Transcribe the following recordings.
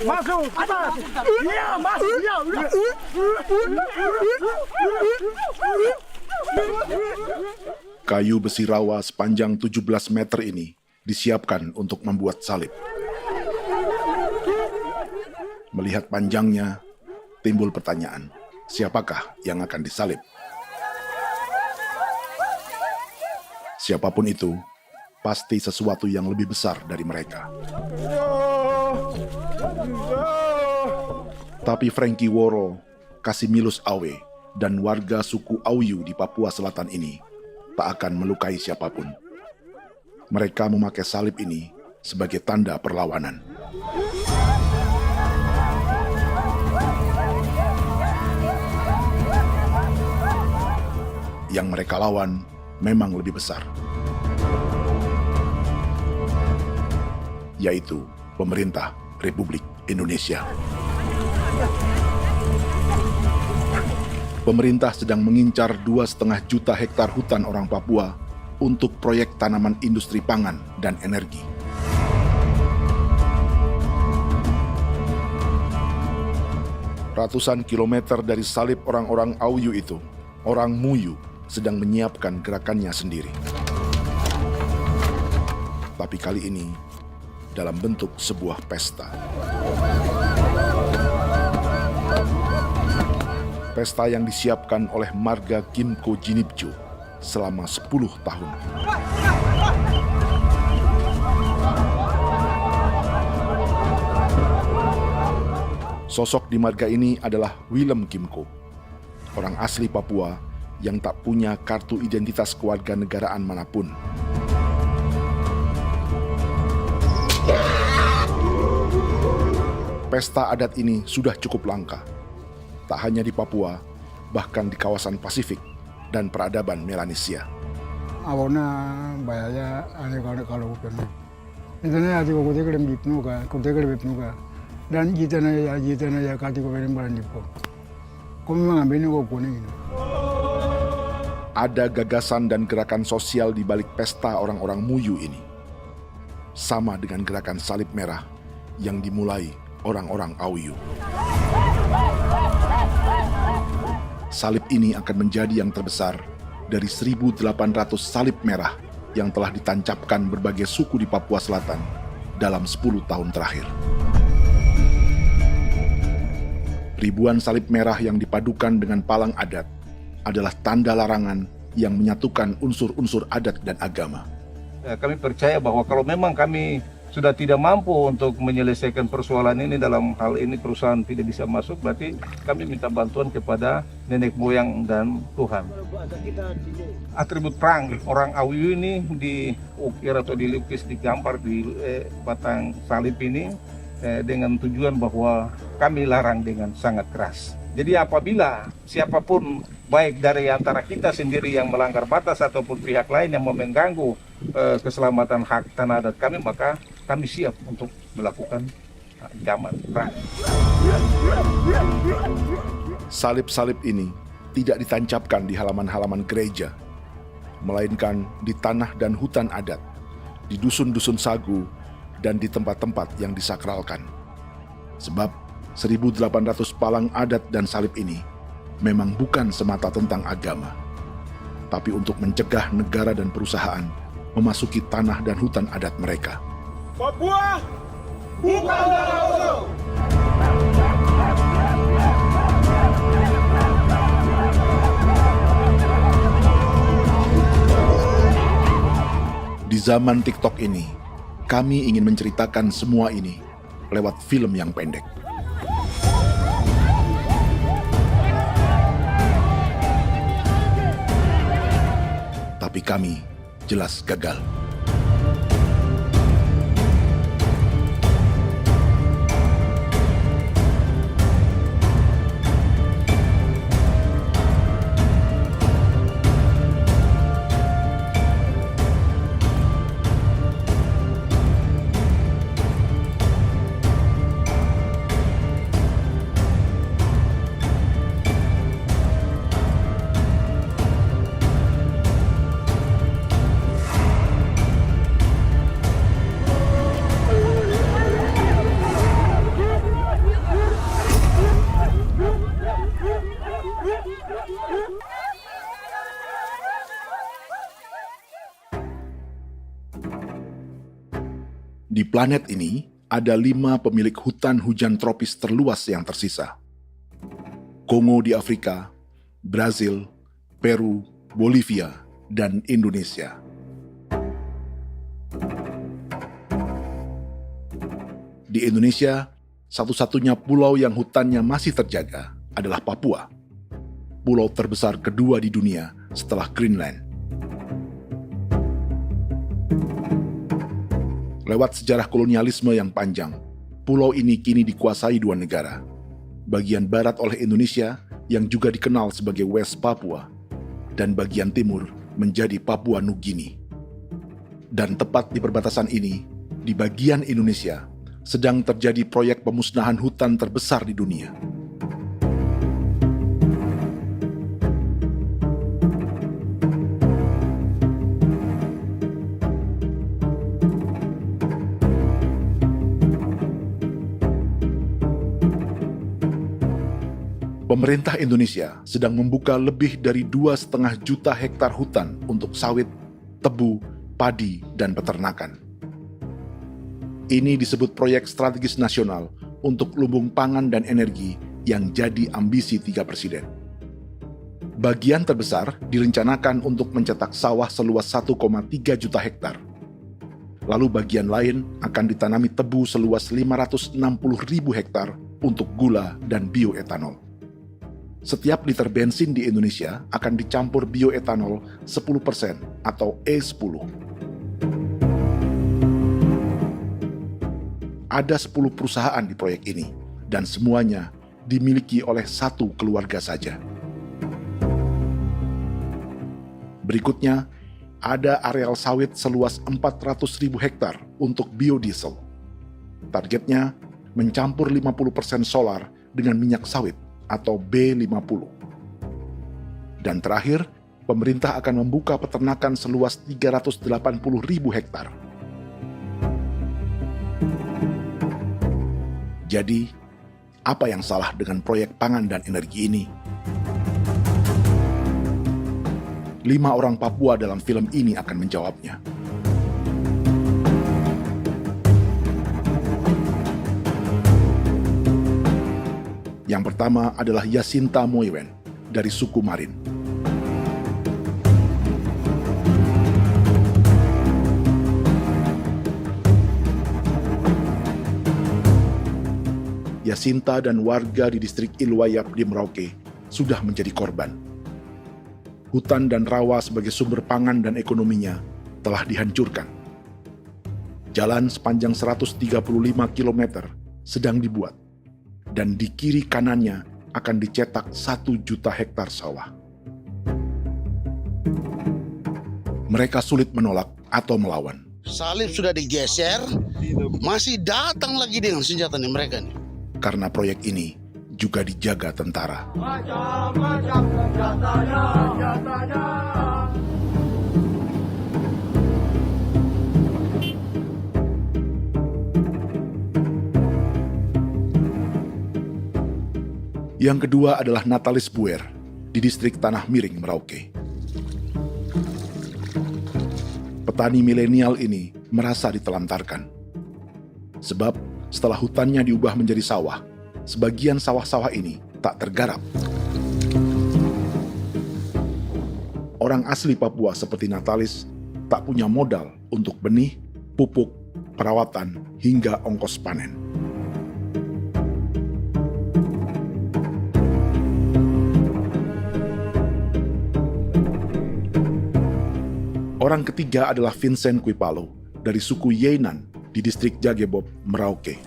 Masuk. Iya, masuk. Kayu besi rawa sepanjang 17 meter ini disiapkan untuk membuat salib. Melihat panjangnya, timbul pertanyaan, siapakah yang akan disalib? Siapapun itu, pasti sesuatu yang lebih besar dari mereka. Tapi Frankie Woro, Casimilus Awe, dan warga suku Auyu di Papua Selatan ini tak akan melukai siapapun. Mereka memakai salib ini sebagai tanda perlawanan. Yang mereka lawan memang lebih besar, yaitu pemerintah Republik Indonesia. Pemerintah sedang mengincar 2,5 juta hektar hutan orang Papua untuk proyek tanaman industri pangan dan energi. Ratusan kilometer dari salib orang-orang Auyu itu, orang Muyu sedang menyiapkan gerakannya sendiri. Tapi kali ini dalam bentuk sebuah pesta. Pesta yang disiapkan oleh marga Kimco Jinipjo selama 10 tahun. Sosok di marga ini adalah Willem Kimco, orang asli Papua yang tak punya kartu identitas kewarganegaraan manapun. Pesta adat ini sudah cukup langka, tak hanya di Papua, bahkan di kawasan Pasifik dan peradaban Melanesia. Awalnya bayarnya aneh kalau bukan. Internet aja kau tegak lebih nuka, dan kita ya kati kau beri barang dipo. Kau memang ambil kau kuning. Ada gagasan dan gerakan sosial di balik pesta orang-orang Muyu ini. Sama dengan gerakan salib merah yang dimulai orang-orang Auyu. Salib ini akan menjadi yang terbesar dari 1.800 salib merah yang telah ditancapkan berbagai suku di Papua Selatan dalam 10 tahun terakhir. Ribuan salib merah yang dipadukan dengan palang adat adalah tanda larangan yang menyatukan unsur-unsur adat dan agama. Kami percaya bahwa kalau memang kami sudah tidak mampu untuk menyelesaikan persoalan ini, dalam hal ini perusahaan tidak bisa masuk, berarti kami minta bantuan kepada nenek moyang dan Tuhan. Atribut perang orang Auyu ini diukir atau dilukis, digambar di batang salib ini dengan tujuan bahwa kami larang dengan sangat keras. Jadi apabila siapapun, baik dari antara kita sendiri yang melanggar batas ataupun pihak lain yang mengganggu keselamatan hak tanah adat kami, maka kami siap untuk melakukan ancaman perang. Salib-salib ini tidak ditancapkan di halaman-halaman gereja, melainkan di tanah dan hutan adat, di dusun-dusun sagu, dan di tempat-tempat yang disakralkan. Sebab 1.800 palang adat dan salib ini memang bukan semata tentang agama, tapi untuk mencegah negara dan perusahaan memasuki tanah dan hutan adat mereka. Papua, bukan darah kosong. Di zaman TikTok ini, kami ingin menceritakan semua ini lewat film yang pendek. Tapi kami jelas gagal. Di planet ini, ada 5 pemilik hutan hujan tropis terluas yang tersisa. Kongo di Afrika, Brazil, Peru, Bolivia, dan Indonesia. Di Indonesia, satu-satunya pulau yang hutannya masih terjaga adalah Papua, pulau terbesar kedua di dunia setelah Greenland. Lewat sejarah kolonialisme yang panjang, pulau ini kini dikuasai 2 negara. Bagian barat oleh Indonesia yang juga dikenal sebagai West Papua, dan bagian timur menjadi Papua Nugini. Dan tepat di perbatasan ini, di bagian Indonesia, sedang terjadi proyek pemusnahan hutan terbesar di dunia. Pemerintah Indonesia sedang membuka lebih dari 2,5 juta hektar hutan untuk sawit, tebu, padi, dan peternakan. Ini disebut proyek strategis nasional untuk lumbung pangan dan energi yang jadi ambisi 3 presiden. Bagian terbesar direncanakan untuk mencetak sawah seluas 1,3 juta hektar. Lalu bagian lain akan ditanami tebu seluas 560.000 hektar untuk gula dan bioetanol. Setiap liter bensin di Indonesia akan dicampur bioetanol 10% atau E10. Ada 10 perusahaan di proyek ini, dan semuanya dimiliki oleh 1 keluarga saja. Berikutnya, ada areal sawit seluas 400.000 hektar untuk biodiesel. Targetnya mencampur 50% solar dengan minyak sawit atau B50. Dan terakhir, pemerintah akan membuka peternakan seluas 380.000 hektar. Jadi, apa yang salah dengan proyek pangan dan energi ini? 5 orang Papua dalam film ini akan menjawabnya. Yang pertama adalah Yasinta Moiwen dari suku Marin. Yasinta dan warga di distrik Ilwayap di Merauke sudah menjadi korban. Hutan dan rawa sebagai sumber pangan dan ekonominya telah dihancurkan. Jalan sepanjang 135 km sedang dibuat, dan di kiri kanannya akan dicetak 1 juta hektar sawah. Mereka sulit menolak atau melawan. Salib sudah digeser, masih datang lagi dengan senjatanya mereka nih. Karena proyek ini juga dijaga tentara. Macam-macam senjatanya. Yang kedua adalah Natalis Buer di distrik Tanah Miring, Merauke. Petani milenial ini merasa ditelantarkan. Sebab setelah hutannya diubah menjadi sawah, sebagian sawah-sawah ini tak tergarap. Orang asli Papua seperti Natalis tak punya modal untuk benih, pupuk, perawatan, hingga ongkos panen. Orang ketiga adalah Vincent Kuipalo dari suku Yenan di distrik Jagebob, Merauke.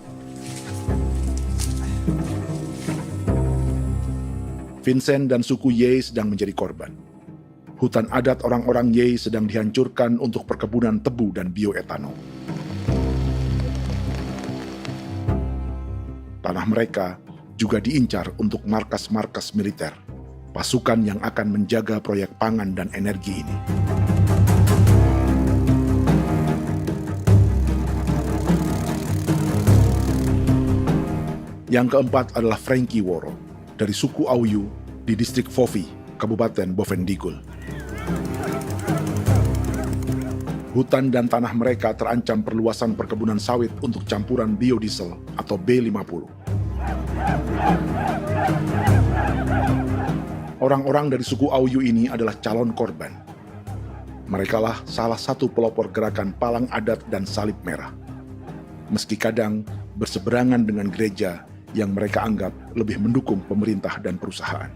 Vincent dan suku Ye sedang menjadi korban. Hutan adat orang-orang Ye sedang dihancurkan untuk perkebunan tebu dan bioetanol. Tanah mereka juga diincar untuk markas-markas militer, pasukan yang akan menjaga proyek pangan dan energi ini. Yang keempat adalah Frankie Woro dari suku Auyu di distrik Fofi, Kabupaten Bovendigul. Hutan dan tanah mereka terancam perluasan perkebunan sawit untuk campuran biodiesel atau B50. Orang-orang dari suku Auyu ini adalah calon korban. Merekalah salah satu pelopor gerakan Palang Adat dan Salib Merah. Meski kadang berseberangan dengan gereja yang mereka anggap lebih mendukung pemerintah dan perusahaan.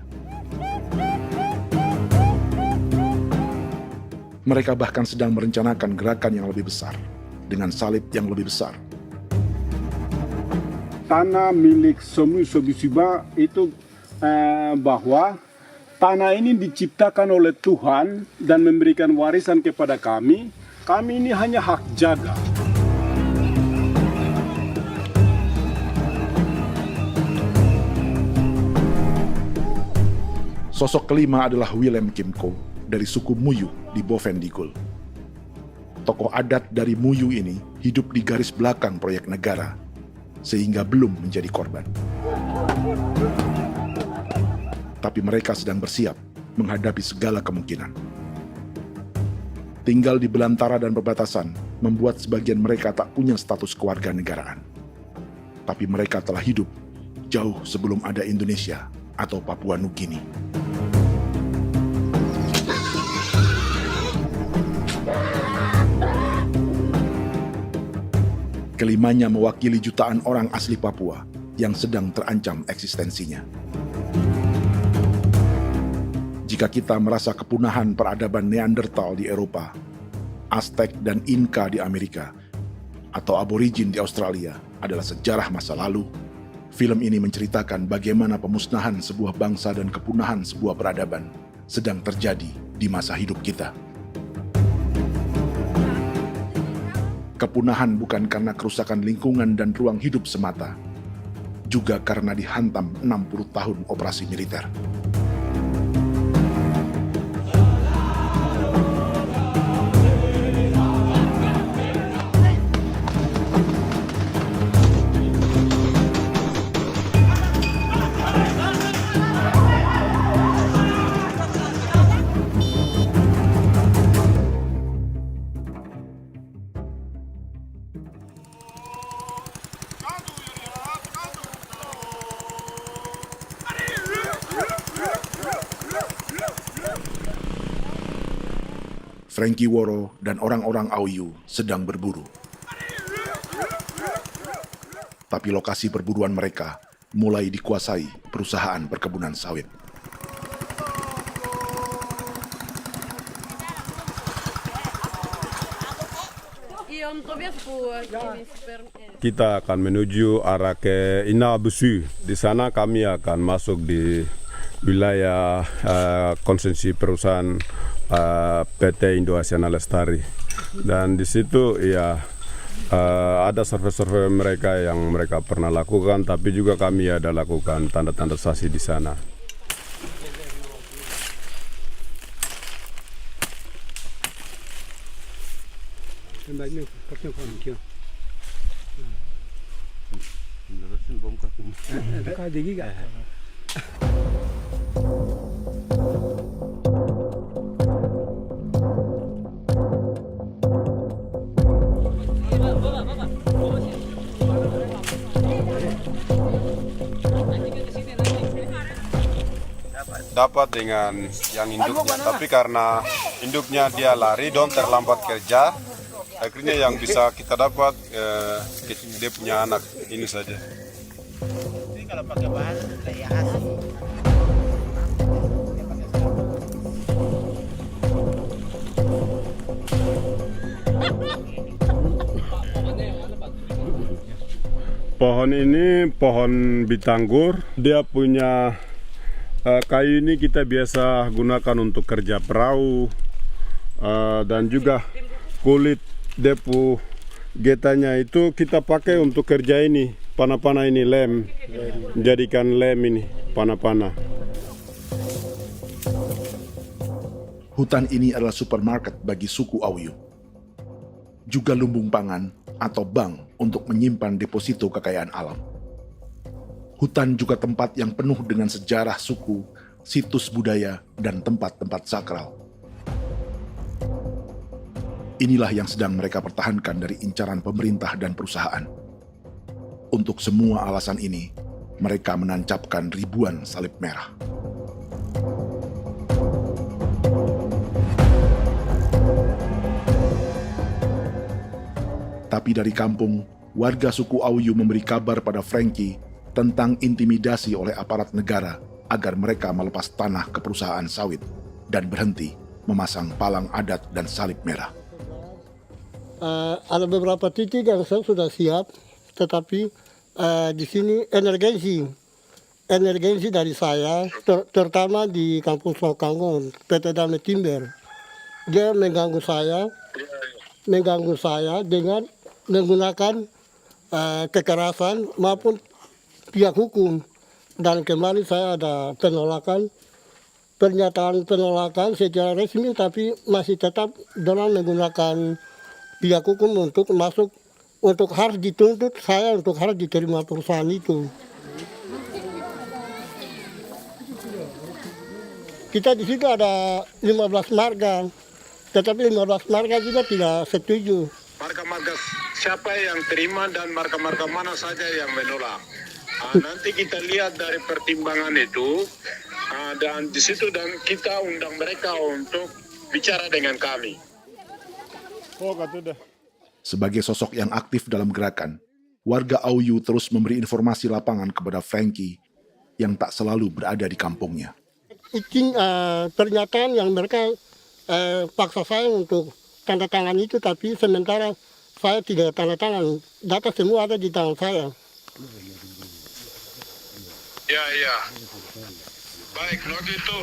Mereka bahkan sedang merencanakan gerakan yang lebih besar, dengan salib yang lebih besar. Tanah milik Somu Sobisiba itu bahwa tanah ini diciptakan oleh Tuhan dan memberikan warisan kepada kami. Kami ini hanya hak jaga. Sosok kelima adalah Willem Kimco dari suku Muyu di Bovendigul. Tokoh adat dari Muyu ini hidup di garis belakang proyek negara, sehingga belum menjadi korban. Tapi mereka sedang bersiap menghadapi segala kemungkinan. Tinggal di belantara dan perbatasan membuat sebagian mereka tak punya status kewarganegaraan. Tapi mereka telah hidup jauh sebelum ada Indonesia atau Papua Nugini. Kelimanya mewakili jutaan orang asli Papua yang sedang terancam eksistensinya. Jika kita merasa kepunahan peradaban Neanderthal di Eropa, Aztec dan Inca di Amerika, atau aborigin di Australia adalah sejarah masa lalu, film ini menceritakan bagaimana pemusnahan sebuah bangsa dan kepunahan sebuah peradaban sedang terjadi di masa hidup kita. Kepunahan bukan karena kerusakan lingkungan dan ruang hidup semata, juga karena dihantam 60 tahun operasi militer. Frankie Woro dan orang-orang Auyu sedang berburu. Tapi lokasi perburuan mereka mulai dikuasai perusahaan perkebunan sawit. Kita akan menuju arah ke Inabusu. Di sana kami akan masuk di wilayah konsesi perusahaan PT Indo Asiana Lestari, dan di situ ya ada survei-survei mereka yang mereka pernah lakukan, tapi juga kami ada lakukan tanda-tanda saksi di sana. Dapat dengan yang induknya, tapi karena induknya dia lari dong terlambat kerja, akhirnya yang bisa kita dapat dia punya anak ini saja. Ini kalau pakai bahan kayak asli. Pohon ini pohon bitanggur, dia punya kayu ini kita biasa gunakan untuk kerja perahu, dan juga kulit depu getanya itu kita pakai untuk kerja ini, panah-panah ini lem, jadikan lem ini, panah-panah. Hutan ini adalah supermarket bagi suku Auyu. Juga lumbung pangan atau bank untuk menyimpan deposito kekayaan alam. Hutan juga tempat yang penuh dengan sejarah suku, situs budaya, dan tempat-tempat sakral. Inilah yang sedang mereka pertahankan dari incaran pemerintah dan perusahaan. Untuk semua alasan ini, mereka menancapkan ribuan salib merah. Tapi dari kampung, warga suku Auyu memberi kabar pada Frankie tentang intimidasi oleh aparat negara agar mereka melepas tanah ke perusahaan sawit dan berhenti memasang palang adat dan salib merah. Ada beberapa titik yang saya sudah siap, tetapi di sini emergensi dari saya, terutama di kampung Sokanggon, PT Damai Timber. Dia mengganggu saya dengan menggunakan kekerasan maupun pihak hukum. Dan kemarin saya ada pernyataan penolakan secara resmi, tapi masih tetap dalam menggunakan pihak hukum untuk masuk, untuk harus dituntut saya untuk harus diterima perusahaan itu. Kita di situ ada 15 marga, tetapi 15 marga juga tidak setuju. Marga-marga siapa yang terima dan marga-marga mana saja yang menolak. Nanti kita lihat dari pertimbangan itu, dan di situ dan kita undang mereka untuk bicara dengan kami. Sebagai sosok yang aktif dalam gerakan, warga Auyu terus memberi informasi lapangan kepada Frankie yang tak selalu berada di kampungnya. Izin pernyataan yang mereka paksa saya untuk tanda tangan itu, tapi sementara saya tidak tanda tangan. Data semua ada di tangan saya. Ya. Baik, kalau gitu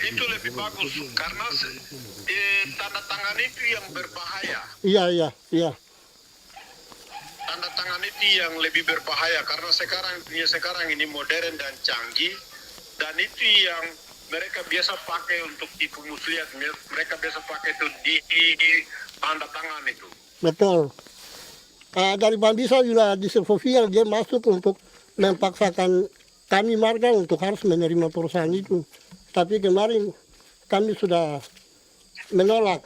itu lebih bagus karena tanda tangan itu yang berbahaya. Iya. Tanda tangan itu yang lebih berbahaya karena sekarang ini modern dan canggih, dan itu yang mereka biasa pakai untuk tipu muslihat. Mereka biasa pakai itu di tanda tangan itu. Betul. Dari Bambisa juga di Sofia dia masuk untuk memaksakan kami marga untuk harus menerima perusahaan itu. Tapi kemarin kami sudah menolak.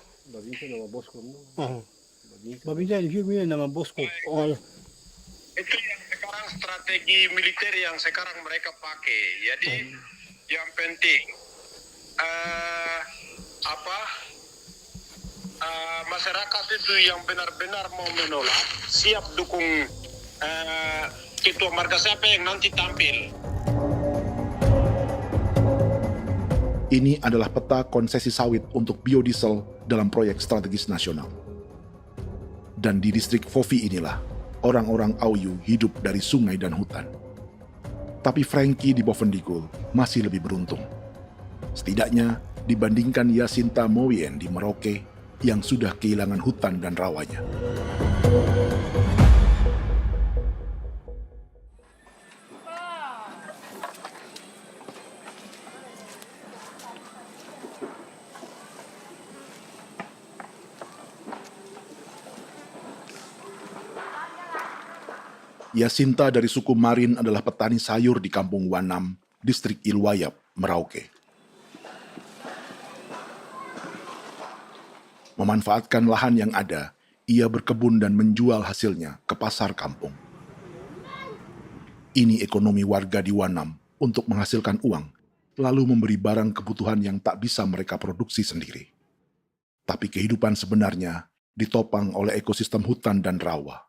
Babisa di sini nama bosku. Itu yang sekarang strategi militer yang sekarang mereka pakai. Jadi yang penting masyarakat itu yang benar-benar mau menolak siap dukung ketua marga siapa yang nanti tampil. Ini adalah peta konsesi sawit untuk biodiesel dalam proyek strategis nasional. Dan di distrik Fofi inilah orang-orang Auyu hidup dari sungai dan hutan. Tapi Frankie di Bovendigul masih lebih beruntung. Setidaknya dibandingkan Yasinta Mowien di Merauke yang sudah kehilangan hutan dan rawanya. Yasinta dari suku Marin adalah petani sayur di kampung Wanam, distrik Ilwayap, Merauke. Memanfaatkan lahan yang ada, ia berkebun dan menjual hasilnya ke pasar kampung. Ini ekonomi warga di Wanam untuk menghasilkan uang, lalu memberi barang kebutuhan yang tak bisa mereka produksi sendiri. Tapi kehidupan sebenarnya ditopang oleh ekosistem hutan dan rawa.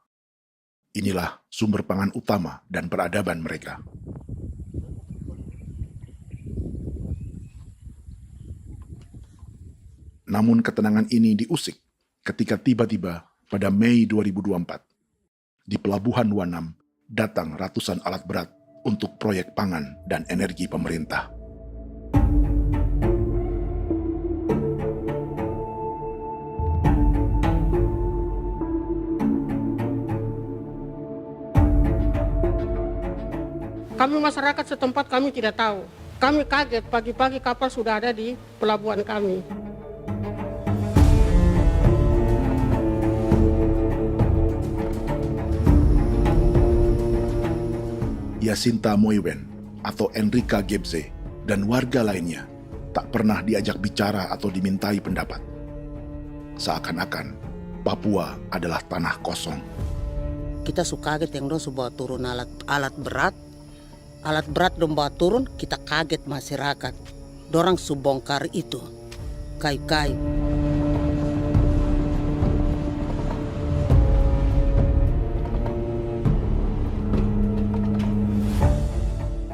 Inilah sumber pangan utama dan peradaban mereka. Namun ketenangan ini diusik ketika tiba-tiba pada Mei 2024, di Pelabuhan Wanam datang ratusan alat berat untuk proyek pangan dan energi pemerintah. Kami masyarakat setempat kami tidak tahu. Kami kaget pagi-pagi kapal sudah ada di pelabuhan kami. Yasinta Mowien atau Enrika Gebze dan warga lainnya tak pernah diajak bicara atau dimintai pendapat. Seakan-akan Papua adalah tanah kosong. Kita suka kaget yang dong bawa turun alat berat dong bawa turun, kita kaget masyarakat. Dorang subongkar itu kayu-kayu.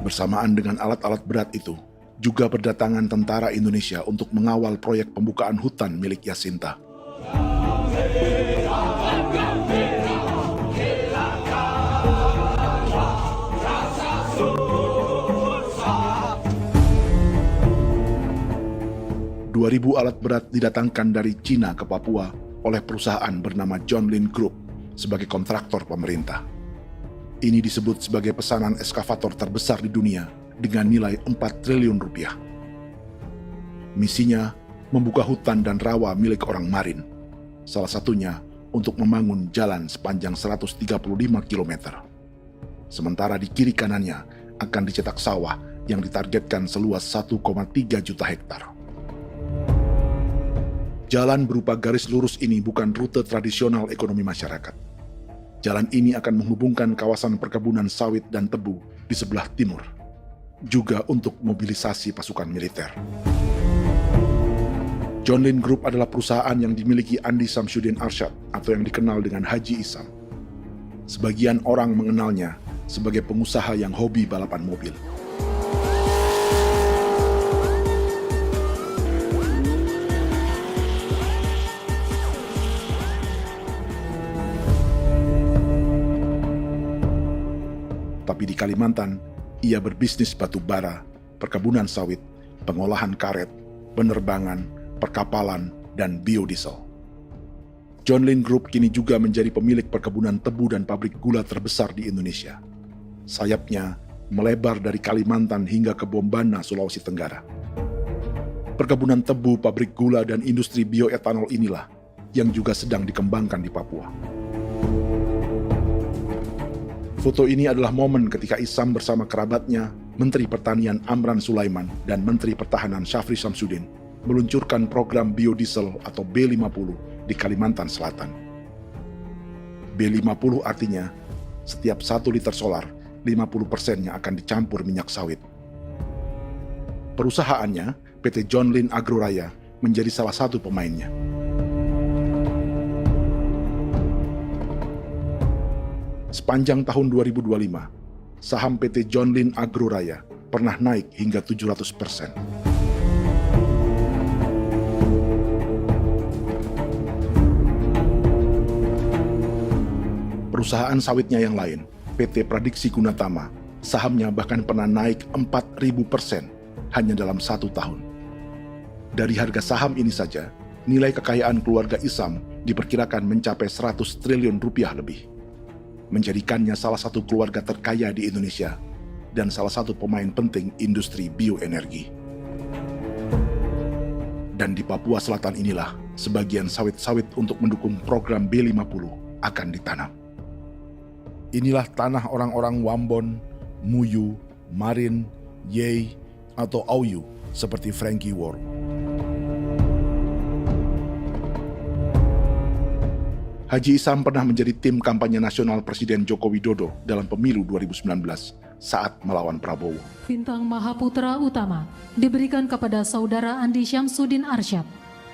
Bersamaan dengan alat-alat berat itu, juga berdatangan tentara Indonesia untuk mengawal proyek pembukaan hutan milik Jacinta. Ribu alat berat didatangkan dari Cina ke Papua oleh perusahaan bernama John Lin Group sebagai kontraktor pemerintah. Ini disebut sebagai pesanan eskavator terbesar di dunia dengan nilai 4 triliun rupiah. Misinya membuka hutan dan rawa milik orang Marin, salah satunya untuk membangun jalan sepanjang 135 km. Sementara di kiri kanannya akan dicetak sawah yang ditargetkan seluas 1,3 juta hektar. Jalan berupa garis lurus ini bukan rute tradisional ekonomi masyarakat. Jalan ini akan menghubungkan kawasan perkebunan sawit dan tebu di sebelah timur, juga untuk mobilisasi pasukan militer. John Lin Group adalah perusahaan yang dimiliki Andi Samsudin Arsyad atau yang dikenal dengan Haji Isam. Sebagian orang mengenalnya sebagai pengusaha yang hobi balapan mobil. Tapi di Kalimantan, ia berbisnis batu bara, perkebunan sawit, pengolahan karet, penerbangan, perkapalan, dan biodiesel. John Lin Group kini juga menjadi pemilik perkebunan tebu dan pabrik gula terbesar di Indonesia. Sayapnya melebar dari Kalimantan hingga ke Bombana, Sulawesi Tenggara. Perkebunan tebu, pabrik gula, dan industri bioetanol inilah yang juga sedang dikembangkan di Papua. Foto ini adalah momen ketika Isam bersama kerabatnya, Menteri Pertanian Amran Sulaiman dan Menteri Pertahanan Syafri Samsudin meluncurkan program biodiesel atau B50 di Kalimantan Selatan. B50 artinya setiap 1 liter solar, 50%-nya akan dicampur minyak sawit. Perusahaannya, PT John Lin Agroraya, menjadi salah satu pemainnya. Sepanjang tahun 2025, saham PT John Lin Agroraya pernah naik hingga 700%. Perusahaan sawitnya yang lain, PT Pradiksi Gunatama, sahamnya bahkan pernah naik 4.000% hanya dalam 1 tahun. Dari harga saham ini saja, nilai kekayaan keluarga Isam diperkirakan mencapai 100 triliun rupiah lebih, menjadikannya salah satu keluarga terkaya di Indonesia dan salah satu pemain penting industri bioenergi. Dan di Papua Selatan inilah sebagian sawit-sawit untuk mendukung program B50 akan ditanam. Inilah tanah orang-orang Wambon, Muyu, Marin, Yei, atau Auyu seperti Frankie Wor. Haji Isam pernah menjadi tim kampanye nasional Presiden Joko Widodo dalam pemilu 2019 saat melawan Prabowo. Bintang Mahaputra Utama diberikan kepada Saudara Andi Syamsuddin Arsyad.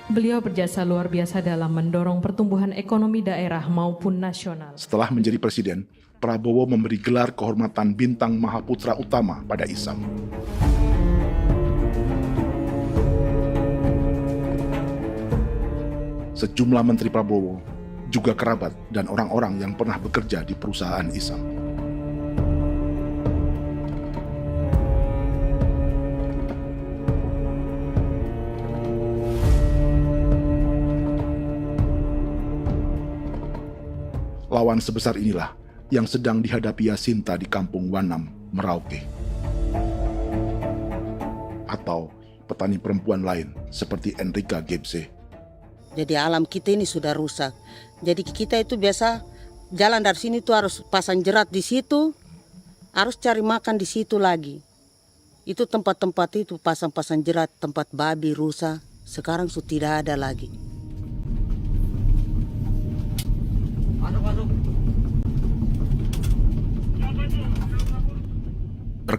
Beliau berjasa luar biasa dalam mendorong pertumbuhan ekonomi daerah maupun nasional. Setelah menjadi presiden, Prabowo memberi gelar kehormatan Bintang Mahaputra Utama pada Isam. Sejumlah menteri Prabowo, juga kerabat dan orang-orang yang pernah bekerja di perusahaan Isam. Lawan sebesar inilah yang sedang dihadapi Jacinta di kampung Wanam, Merauke. Atau petani perempuan lain seperti Enrika Gebse. Jadi alam kita ini sudah rusak. Jadi kita itu biasa jalan dari sini tuh harus pasang jerat di situ, harus cari makan di situ lagi. Itu tempat-tempat itu pasang-pasang jerat, tempat babi, rusa, sekarang sudah tidak ada lagi.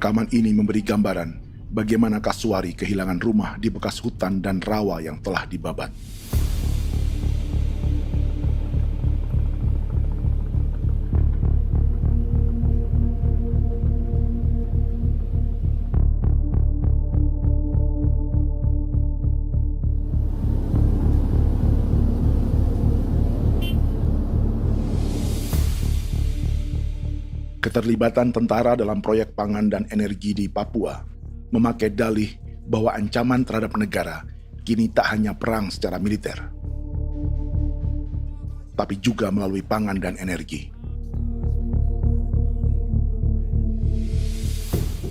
Rekaman ini memberi gambaran bagaimana Kasuari kehilangan rumah di bekas hutan dan rawa yang telah dibabat. Keterlibatan tentara dalam proyek pangan dan energi di Papua memakai dalih bahwa ancaman terhadap negara kini tak hanya perang secara militer, tapi juga melalui pangan dan energi.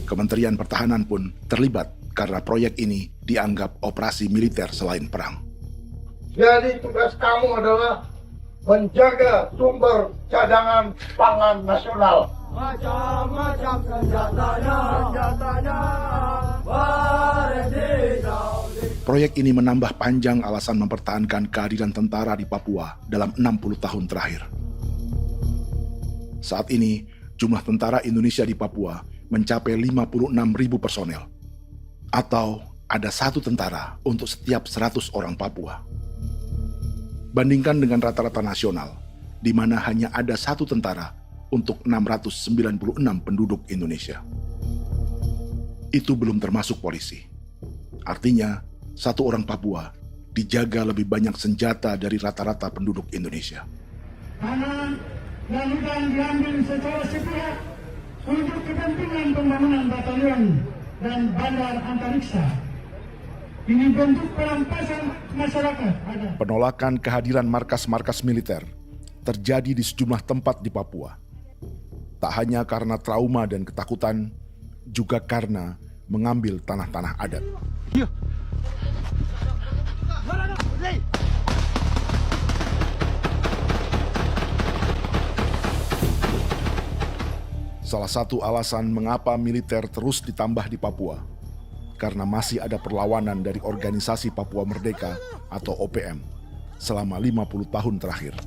Kementerian Pertahanan pun terlibat karena proyek ini dianggap operasi militer selain perang. Jadi tugas kamu adalah menjaga sumber cadangan pangan nasional. Macam-macam senjatanya, Proyek ini menambah panjang alasan mempertahankan kehadiran tentara di Papua dalam 60 tahun terakhir. Saat ini, jumlah tentara Indonesia di Papua mencapai 56.000 personel, atau ada 1 tentara untuk setiap 100 orang Papua. Bandingkan dengan rata-rata nasional, di mana hanya ada 1 tentara untuk 696 penduduk Indonesia. Itu belum termasuk polisi. Artinya, 1 orang Papua dijaga lebih banyak senjata dari rata-rata penduduk Indonesia. Tanah dan hutan diambil secara sepihak untuk kepentingan pembangunan batalion dan bandar antariksa. Ini bentuk perampasan masyarakat. Penolakan kehadiran markas-markas militer terjadi di sejumlah tempat di Papua. Tak hanya karena trauma dan ketakutan, juga karena mengambil tanah-tanah adat. Salah satu alasan mengapa militer terus ditambah di Papua, karena masih ada perlawanan dari Organisasi Papua Merdeka atau OPM selama 50 tahun terakhir.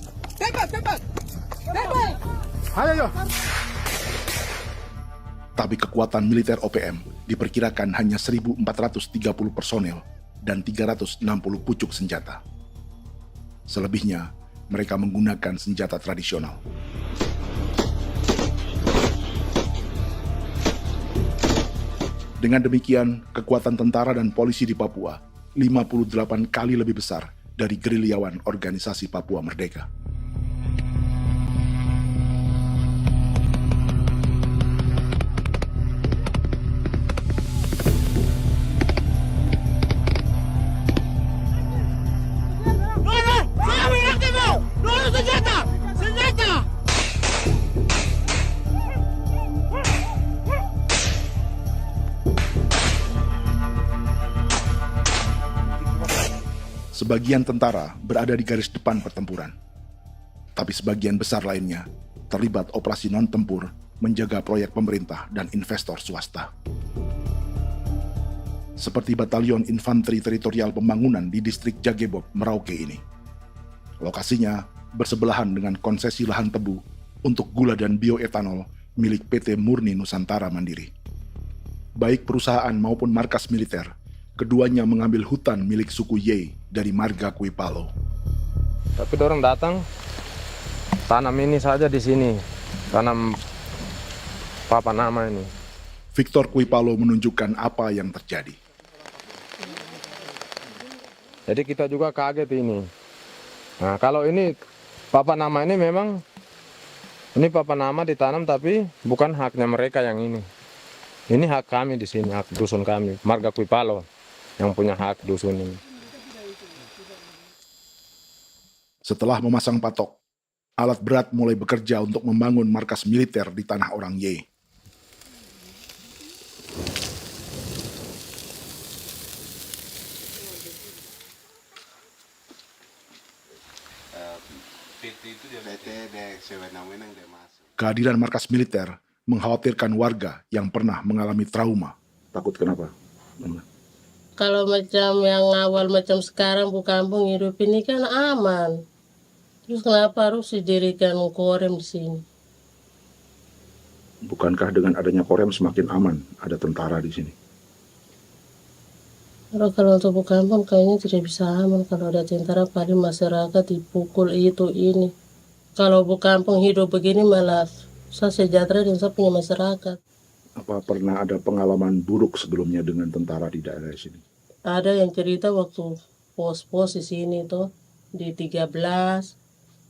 Tapi kekuatan militer OPM diperkirakan hanya 1.430 personel dan 360 pucuk senjata. Selebihnya, mereka menggunakan senjata tradisional. Dengan demikian, kekuatan tentara dan polisi di Papua 58 kali lebih besar dari gerilyawan Organisasi Papua Merdeka. Sebagian tentara berada di garis depan pertempuran, tapi sebagian besar lainnya terlibat operasi non-tempur menjaga proyek pemerintah dan investor swasta. Seperti Batalion Infanteri Teritorial Pembangunan di distrik Jagebob, Merauke ini. Lokasinya bersebelahan dengan konsesi lahan tebu untuk gula dan bioetanol milik PT Murni Nusantara Mandiri. Baik perusahaan maupun markas militer, keduanya mengambil hutan milik suku Ye dari marga Kuipalo. Tapi orang datang tanam ini saja di sini, tanam papan nama ini. Victor Kuipalo menunjukkan apa yang terjadi. Jadi kita juga kaget ini. Nah, kalau ini papan nama ini memang ini papan nama ditanam tapi bukan haknya mereka yang ini. Ini hak kami di sini, hak dusun kami, marga Kuipalo yang punya hak dusun ini. Setelah memasang patok, alat berat mulai bekerja untuk membangun markas militer di tanah orang Ye. Kehadiran markas militer mengkhawatirkan warga yang pernah mengalami trauma. Takut kenapa? Kalau macam yang awal macam sekarang bu kampung hidup ini kan aman. Terus kenapa harus didirikan korem di sini? Bukankah dengan adanya Korem semakin aman ada tentara di sini? Kalau untuk kampung kayaknya tidak bisa aman kalau ada tentara, paling masyarakat dipukul itu ini. Kalau kampung hidup begini malah saya sejahtera dan saya punya masyarakat. Apa pernah ada pengalaman buruk sebelumnya dengan tentara di daerah sini? Ada yang cerita waktu pos-pos di sini tuh di 13,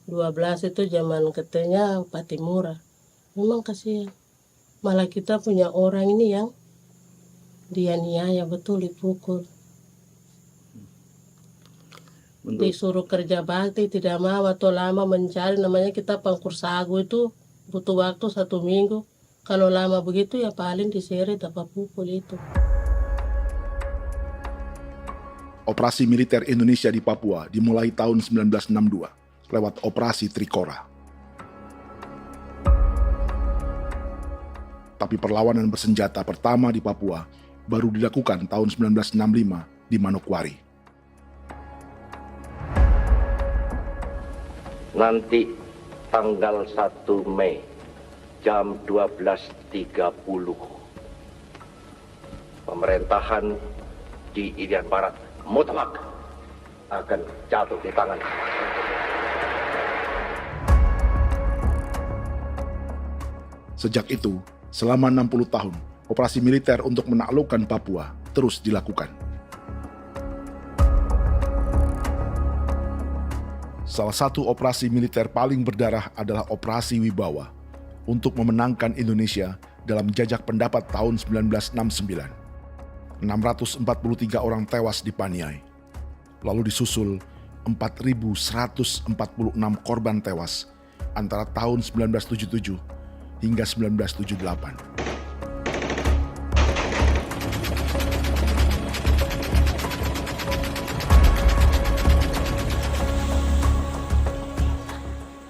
12 itu zaman katanya Patimura. Memang kasihan. Malah kita punya orang ini yang dianiaya betul, dipukul. Disuruh kerja bakti tidak mau atau lama mencari, namanya kita pangkur sagu itu butuh waktu 1 minggu. Kalau lama begitu ya paling diseret apa pukul itu. Operasi militer Indonesia di Papua dimulai tahun 1962 lewat Operasi Trikora. Tapi perlawanan bersenjata pertama di Papua baru dilakukan tahun 1965 di Manokwari. Nanti tanggal 1 Mei jam 12.30 pemerintahan di Irian Barat mutlak akan jatuh di tangan. Sejak itu, selama 60 tahun, operasi militer untuk menaklukkan Papua terus dilakukan. Salah satu operasi militer paling berdarah adalah Operasi Wibawa untuk memenangkan Indonesia dalam jajak pendapat tahun 1969. 643 orang tewas di Paniai. Lalu disusul 4.146 korban tewas antara tahun 1977 hingga 1978.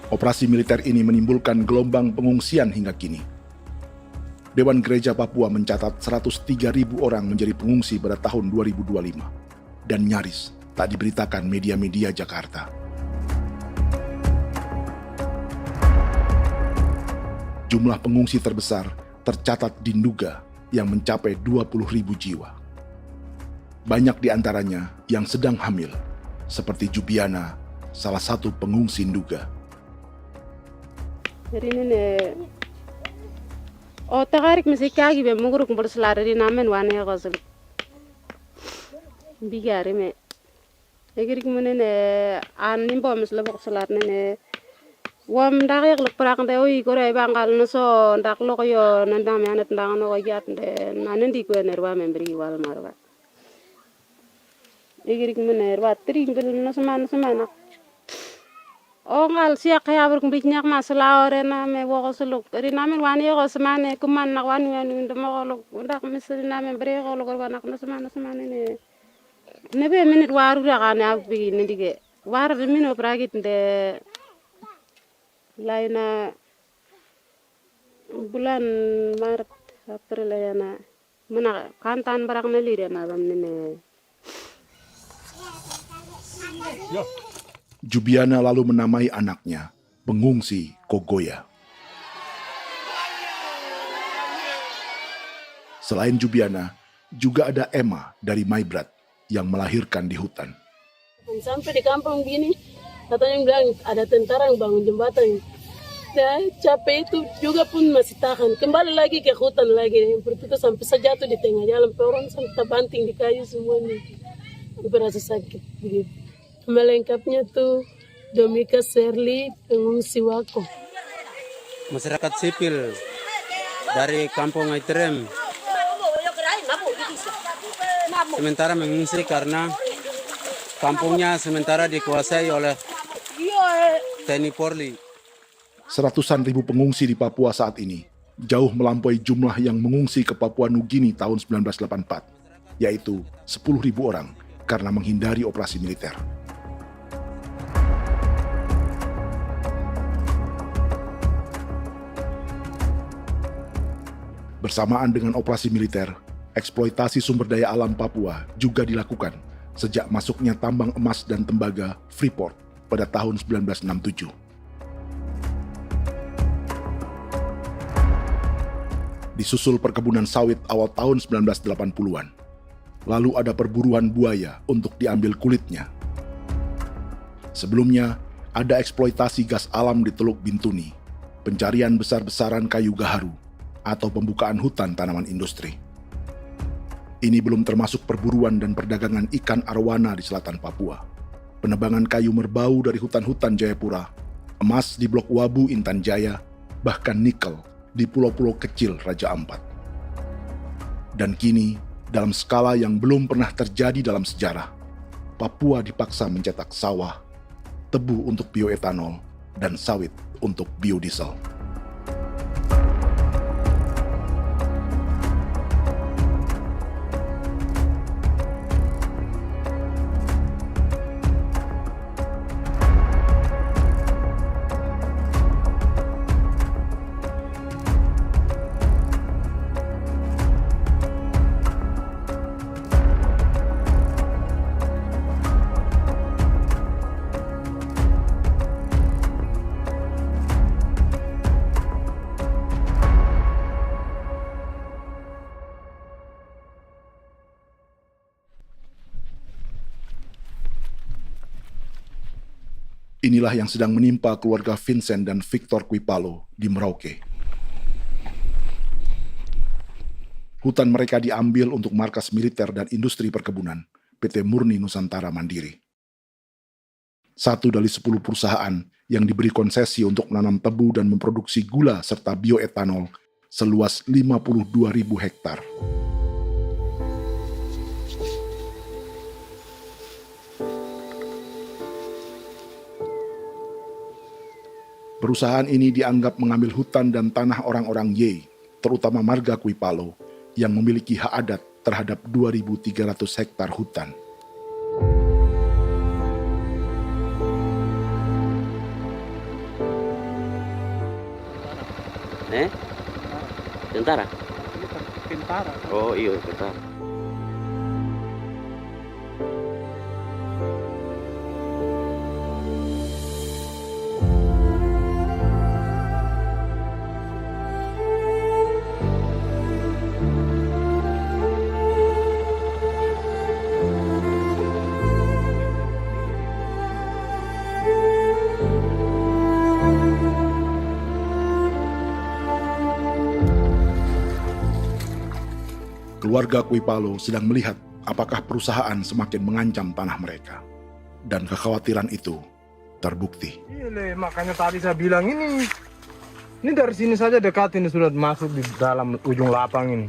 Operasi militer ini menimbulkan gelombang pengungsian hingga kini. Dewan Gereja Papua mencatat 103.000 orang menjadi pengungsi pada tahun 2025 dan nyaris tak diberitakan media-media Jakarta. Jumlah pengungsi terbesar tercatat di Nduga yang mencapai 20.000 jiwa. Banyak di antaranya yang sedang hamil, seperti Jubiana, salah satu pengungsi Nduga. Jadi ini takarik masih kaki be muguruk berselari di namen wane kosel. Bigari me. Egirik munene nimbo mesle berselari nene. Wam darik lek perak nde oi kore bangal noso ndak lo yo nandang me anet ndang no yat nde nanen di ko nerwa membri wal marwa. Egirik munene wa tri bil no semana. Ngal siak kaya berkumpulnya masalah orena me wokosuluk. Ri namen wani ko semane kuman nak wani ndemo kolok ndak misri namen bre kolok wanak no semana ne. Nebe menit waru ra kana abi ndige. War mino pragit nde laina bulan Maret April yana mana kantan barak na lire na bamne. Jubiana lalu menamai anaknya pengungsi Kogoya. Selain Jubiana, juga ada Emma dari Maibrat yang melahirkan di hutan. Sampai di kampung gini, katanya bilang ada tentara yang bangun jembatan. Saya capek itu juga pun masih tahan. Kembali lagi ke hutan lagi. Itu sampai saya jatuh di tengah jalan. Orang sampai terbanting di kayu semuanya. Berasa sakit begitu. Melengkapnya tuh Domika Serli, pengungsi Wako. Masyarakat sipil dari kampung Aitrem sementara mengungsi karena kampungnya sementara dikuasai oleh TNI Polri. Seratusan ribu pengungsi di Papua saat ini jauh melampaui jumlah yang mengungsi ke Papua Nugini tahun 1984, yaitu 10.000 orang karena menghindari operasi militer. Bersamaan dengan operasi militer, eksploitasi sumber daya alam Papua juga dilakukan sejak masuknya tambang emas dan tembaga Freeport pada tahun 1967. Disusul perkebunan sawit awal tahun 1980-an. Lalu ada perburuan buaya untuk diambil kulitnya. Sebelumnya, ada eksploitasi gas alam di Teluk Bintuni, pencarian besar-besaran kayu gaharu, atau pembukaan hutan tanaman industri. Ini belum termasuk perburuan dan perdagangan ikan arwana di selatan Papua, penebangan kayu merbau dari hutan-hutan Jayapura, emas di Blok Wabu Intan Jaya, bahkan nikel di pulau-pulau kecil Raja Ampat. Dan kini, dalam skala yang belum pernah terjadi dalam sejarah, Papua dipaksa mencetak sawah, tebu untuk bioetanol, dan sawit untuk biodiesel. Inilah yang sedang menimpa keluarga Vincent dan Victor Kuipalo di Merauke. Hutan mereka diambil untuk markas militer dan industri perkebunan, PT Murni Nusantara Mandiri. 1 dari 10 perusahaan yang diberi konsesi untuk menanam tebu dan memproduksi gula serta bioetanol seluas 52.000 hektar. Perusahaan ini dianggap mengambil hutan dan tanah orang-orang Ye, terutama marga Kuipalo, yang memiliki hak adat terhadap 2.300 hektar hutan. Tentara? Tentara. Oh iya, tentara. Keluarga Kuipalo sedang melihat apakah perusahaan semakin mengancam tanah mereka. Dan kekhawatiran itu terbukti. Iya, makanya tadi saya bilang ini dari sini saja dekat ini sudah masuk di dalam ujung lapang ini.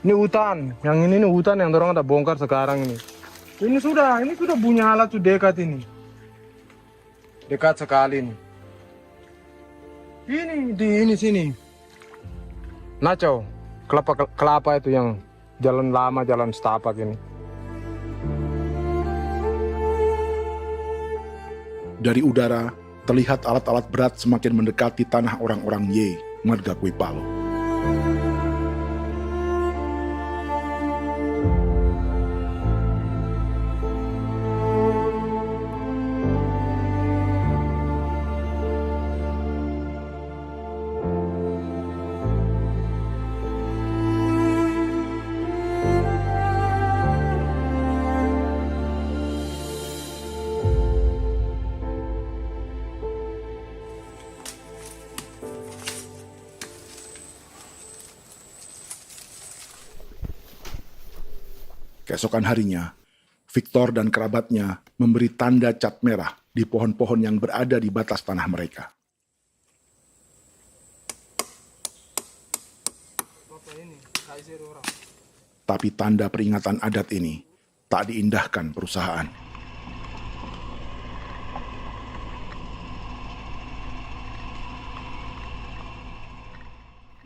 Ini hutan, yang ini hutan yang dorong ada bongkar sekarang ini. Ini sudah punya alat sudah dekat ini. Dekat sekali ini. Ini di sini. Nacau, kelapa itu yang jalan lama, jalan setapak ini. Dari udara, terlihat alat-alat berat semakin mendekati tanah orang-orang Ye, marga Kuipalo. Keesokan harinya, Victor dan kerabatnya memberi tanda cat merah di pohon-pohon yang berada di batas tanah mereka. Tapi tanda peringatan adat ini tak diindahkan perusahaan.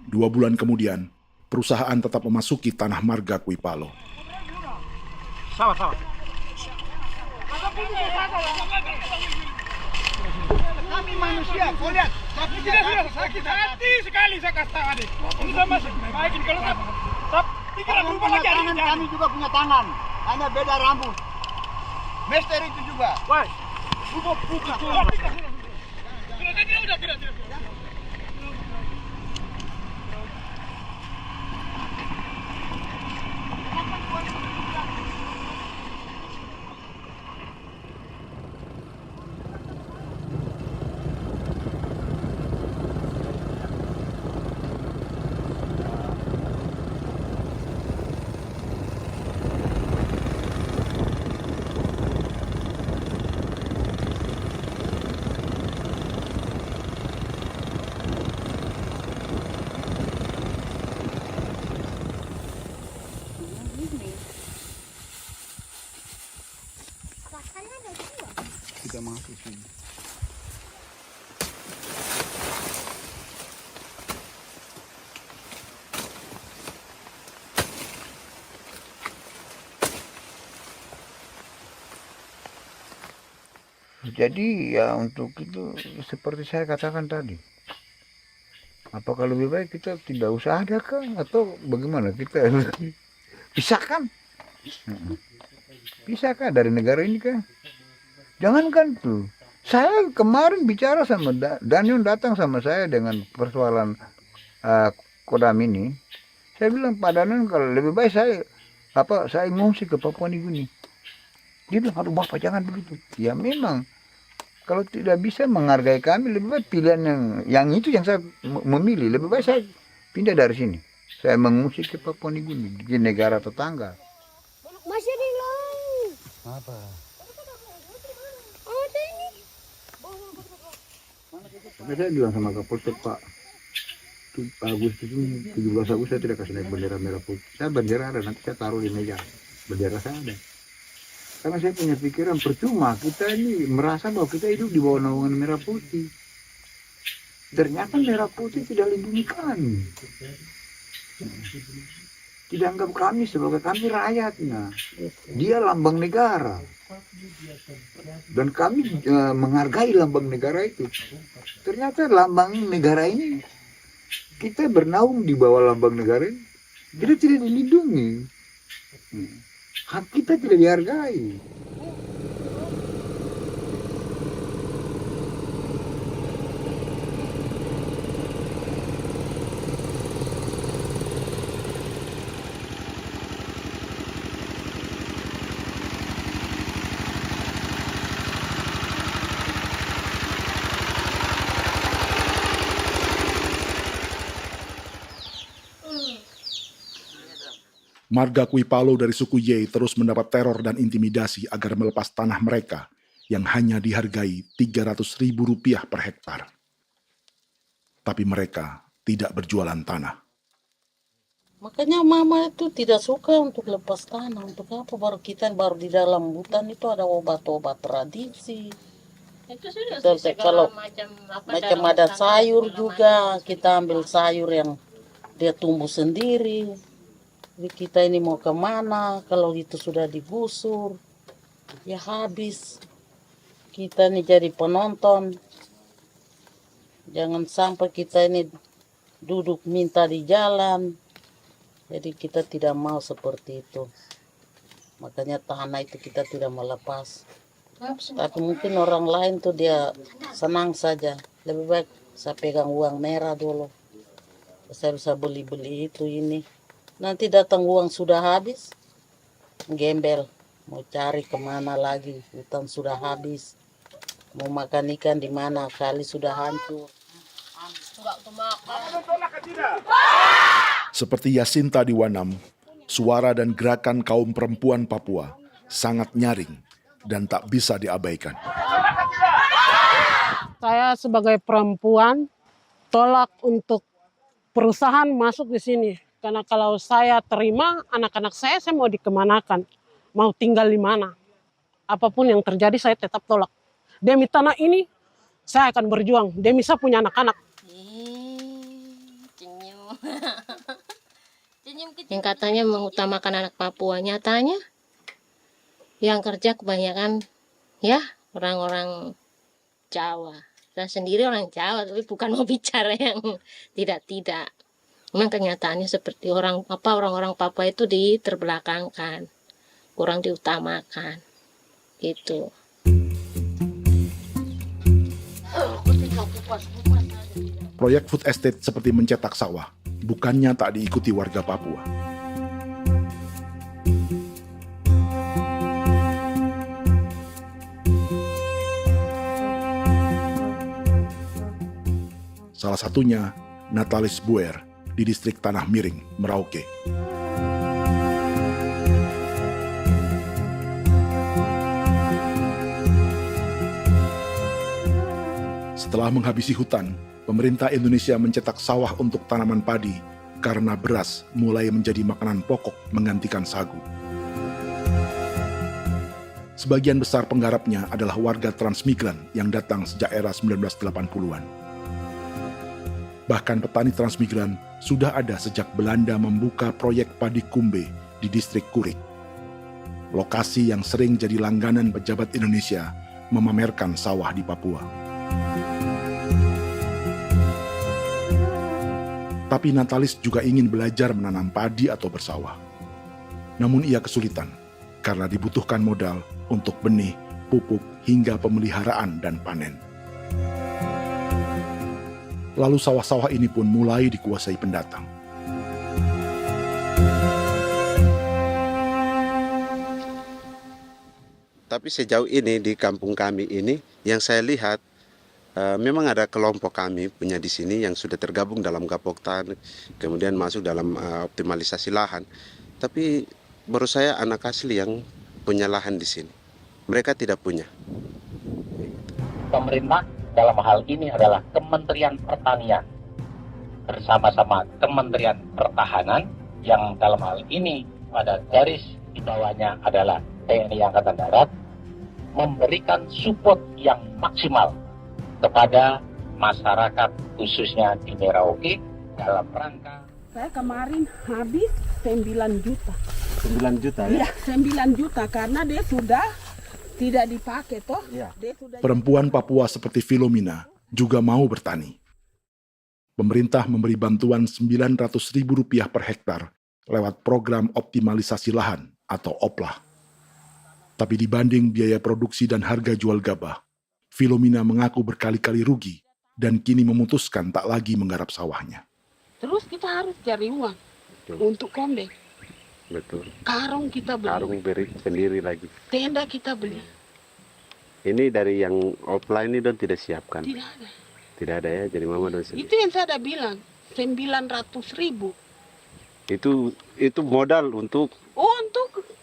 Dua bulan kemudian, perusahaan tetap memasuki tanah marga Kuipalo. Sama-sama. Kami manusia, kau lihat. Tapi sudah sakit hati sekali saya kasih tahu adik. Ini sama baik ini kalau pikiran berubah lagi hari ini. Kami juga punya tangan, hanya beda rambut. Mister itu juga. Woi, buka. Sudah. Jadi ya untuk itu seperti saya katakan tadi, apakah lebih baik kita tidak usah ada kah atau bagaimana, kita pisahkan, pisahkan dari negara ini kah? Jangankan tuh, saya kemarin bicara sama Daniel, datang sama saya dengan persoalan Kodam ini. Saya bilang, Pak Daniel, kalau lebih baik saya ngungsi ke Papua Nugini. Dia bilang, aduh Bapak jangan begitu. Ya memang, kalau tidak bisa menghargai kami, lebih baik pilihan yang itu yang saya memilih. Lebih baik saya pindah dari sini. Saya mengungsi ke Papua Nugini, di negara tetangga. Masih di laut. Apa? Ada ini. Saya bilang sama Kapolsek, Pak Agustus ini, 17 Agustus saya tidak kasih naik bendera merah putih. Saya bendera ada, nanti saya taruh di meja. Bendera saya ada. Karena saya punya pikiran percuma kita ini merasa bahwa kita hidup di bawah naungan merah putih. Ternyata merah putih tidak lindungi kami. Tidak anggap kami sebagai kami rakyatnya. Dia lambang negara. Dan kami menghargai lambang negara itu. Ternyata lambang negara ini, kita bernaung di bawah lambang negara ini, kita tidak dilindungi. Hak kita tidak dihargai. Marga Kuipalo dari suku Ye terus mendapat teror dan intimidasi agar melepas tanah mereka yang hanya dihargai Rp300.000 per hektar. Tapi mereka tidak berjualan tanah. Makanya mama itu tidak suka untuk lepas tanah. Untuk apa? Baru kita baru di dalam hutan itu ada obat-obat tradisi. Itu sudah Kalau macam ada sayur juga, kita ambil sayur yang dia tumbuh sendiri. Jadi kita ini mau kemana, kalau itu sudah digusur, ya habis. Kita ini jadi penonton. Jangan sampai kita ini duduk minta di jalan. Jadi kita tidak mau seperti itu. Makanya tanah itu kita tidak melepas. Tapi mungkin orang lain tuh dia senang saja. Lebih baik saya pegang uang merah dulu. Saya bisa beli-beli itu ini. Nanti datang uang sudah habis, gembel, mau cari kemana lagi, hutan sudah habis, mau makan ikan di mana, kali sudah hancur. Seperti Yasinta di Wanam, suara dan gerakan kaum perempuan Papua sangat nyaring dan tak bisa diabaikan. Saya sebagai perempuan tolak untuk perusahaan masuk di sini. Karena kalau saya terima anak-anak saya mau dikemanakan, mau tinggal di mana. Apapun yang terjadi saya tetap tolak. Demi tanah ini saya akan berjuang, demi saya punya anak-anak. Yang katanya mengutamakan anak Papua, nyatanya yang kerja kebanyakan ya orang-orang Jawa. Saya sendiri orang Jawa, tapi bukan mau bicara yang tidak-tidak. Memang kenyataannya seperti orang-orang Papua itu diterbelakangkan, kurang diutamakan, gitu. Proyek food estate seperti mencetak sawah, bukannya tak diikuti warga Papua. Salah satunya Natalis Buer di distrik Tanah Miring, Merauke. Setelah menghabisi hutan, pemerintah Indonesia mencetak sawah untuk tanaman padi karena beras mulai menjadi makanan pokok menggantikan sagu. Sebagian besar penggarapnya adalah warga transmigran yang datang sejak era 1980-an. Bahkan petani transmigran sudah ada sejak Belanda membuka proyek padi kumbe di distrik Kurik. Lokasi yang sering jadi langganan pejabat Indonesia memamerkan sawah di Papua. Tapi Natalis juga ingin belajar menanam padi atau bersawah. Namun ia kesulitan karena dibutuhkan modal untuk benih, pupuk, hingga pemeliharaan dan panen. Lalu sawah-sawah ini pun mulai dikuasai pendatang. Tapi sejauh ini di kampung kami ini yang saya lihat memang ada kelompok kami punya di sini yang sudah tergabung dalam Gapoktan, kemudian masuk dalam optimalisasi lahan. Tapi menurut saya anak asli yang punya lahan di sini. Mereka tidak punya. Pemerintah dalam hal ini adalah Kementerian Pertanian bersama-sama Kementerian Pertahanan yang dalam hal ini pada garis di bawahnya adalah TNI Angkatan Darat memberikan support yang maksimal kepada masyarakat khususnya di Merauke dalam rangka. Saya kemarin habis 9 juta. 9 juta ya? Iya, 9 juta karena dia sudah tidak dipakai toh. Ya. Perempuan Papua seperti Filomena juga mau bertani. Pemerintah memberi bantuan Rp900.000 per hektar lewat program optimalisasi lahan atau OPLAH. Tapi dibanding biaya produksi dan harga jual gabah, Filomena mengaku berkali-kali rugi dan kini memutuskan tak lagi menggarap sawahnya. Terus kita harus cari uang untuk kombeng. Betul. Karung kita beli. Karung beri sendiri lagi. Tenda kita beli. Ini dari yang offline ini don tidak siapkan. Tidak ada. Tidak ada ya, jadi mama don sendiri. Itu yang saya ada bilang, 900.000. Itu modal untuk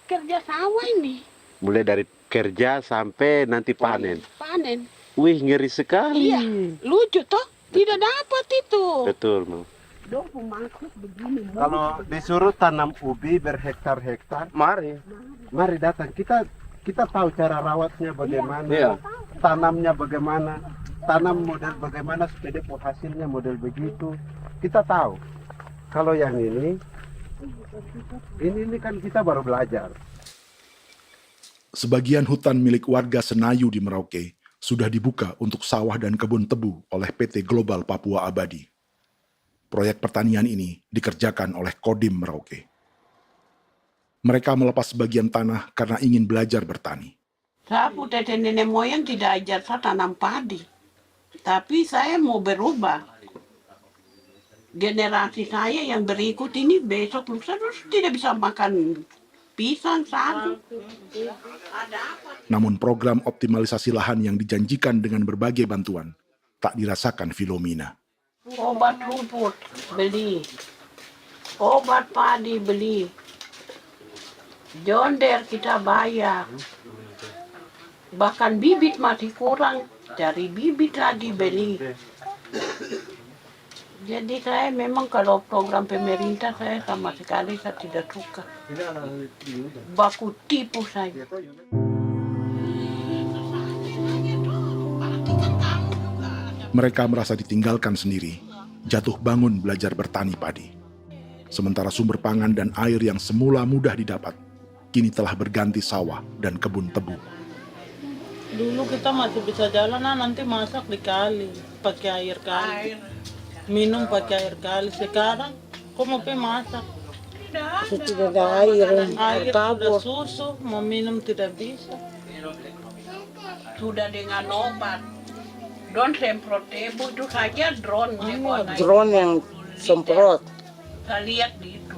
kerja sawah ini. Mulai dari kerja sampai nanti panen. Panen. Wih, ngeri sekali. Iya, lucu toh? Tidak dapat itu. Betul, Mam. Dong pemaksud begini. Kalau disuruh tanam ubi berhektar-hektar, mari datang. Kita tahu cara rawatnya bagaimana, iya. Tanamnya bagaimana, tanam model bagaimana supaya hasilnya model begitu. Kita tahu. Kalau yang ini kan kita baru belajar. Sebagian hutan milik warga Senayu di Merauke sudah dibuka untuk sawah dan kebun tebu oleh PT Global Papua Abadi. Proyek pertanian ini dikerjakan oleh Kodim Merauke. Mereka melepas sebagian tanah karena ingin belajar bertani. Saya tete nenek moyang tidak ajar saya tanam padi. Tapi saya mau berubah. Generasi saya yang berikut ini besok lusa tidak bisa makan pisang, sagu. Namun program optimalisasi lahan yang dijanjikan dengan berbagai bantuan tak dirasakan Filomena. Obat rumput beli, obat padi beli, jonder kita bayar, bahkan bibit masih kurang, cari bibit lagi beli. Jadi saya memang kalau program pemerintah saya sama sekali saya tidak suka. Baku tipu saya. Mereka merasa ditinggalkan sendiri, jatuh bangun belajar bertani padi. Sementara sumber pangan dan air yang semula mudah didapat, kini telah berganti sawah dan kebun tebu. Dulu kita masih bisa jalan, nanti masak di kali, pakai air kali. Minum pakai air kali. Sekarang, kok mau masak? Tidak ada air. Air sudah susu, mau minum tidak bisa. Sudah dengan obat. Drone semprot tebu itu saja drone. Drone yang semprot. Saya lihat di itu.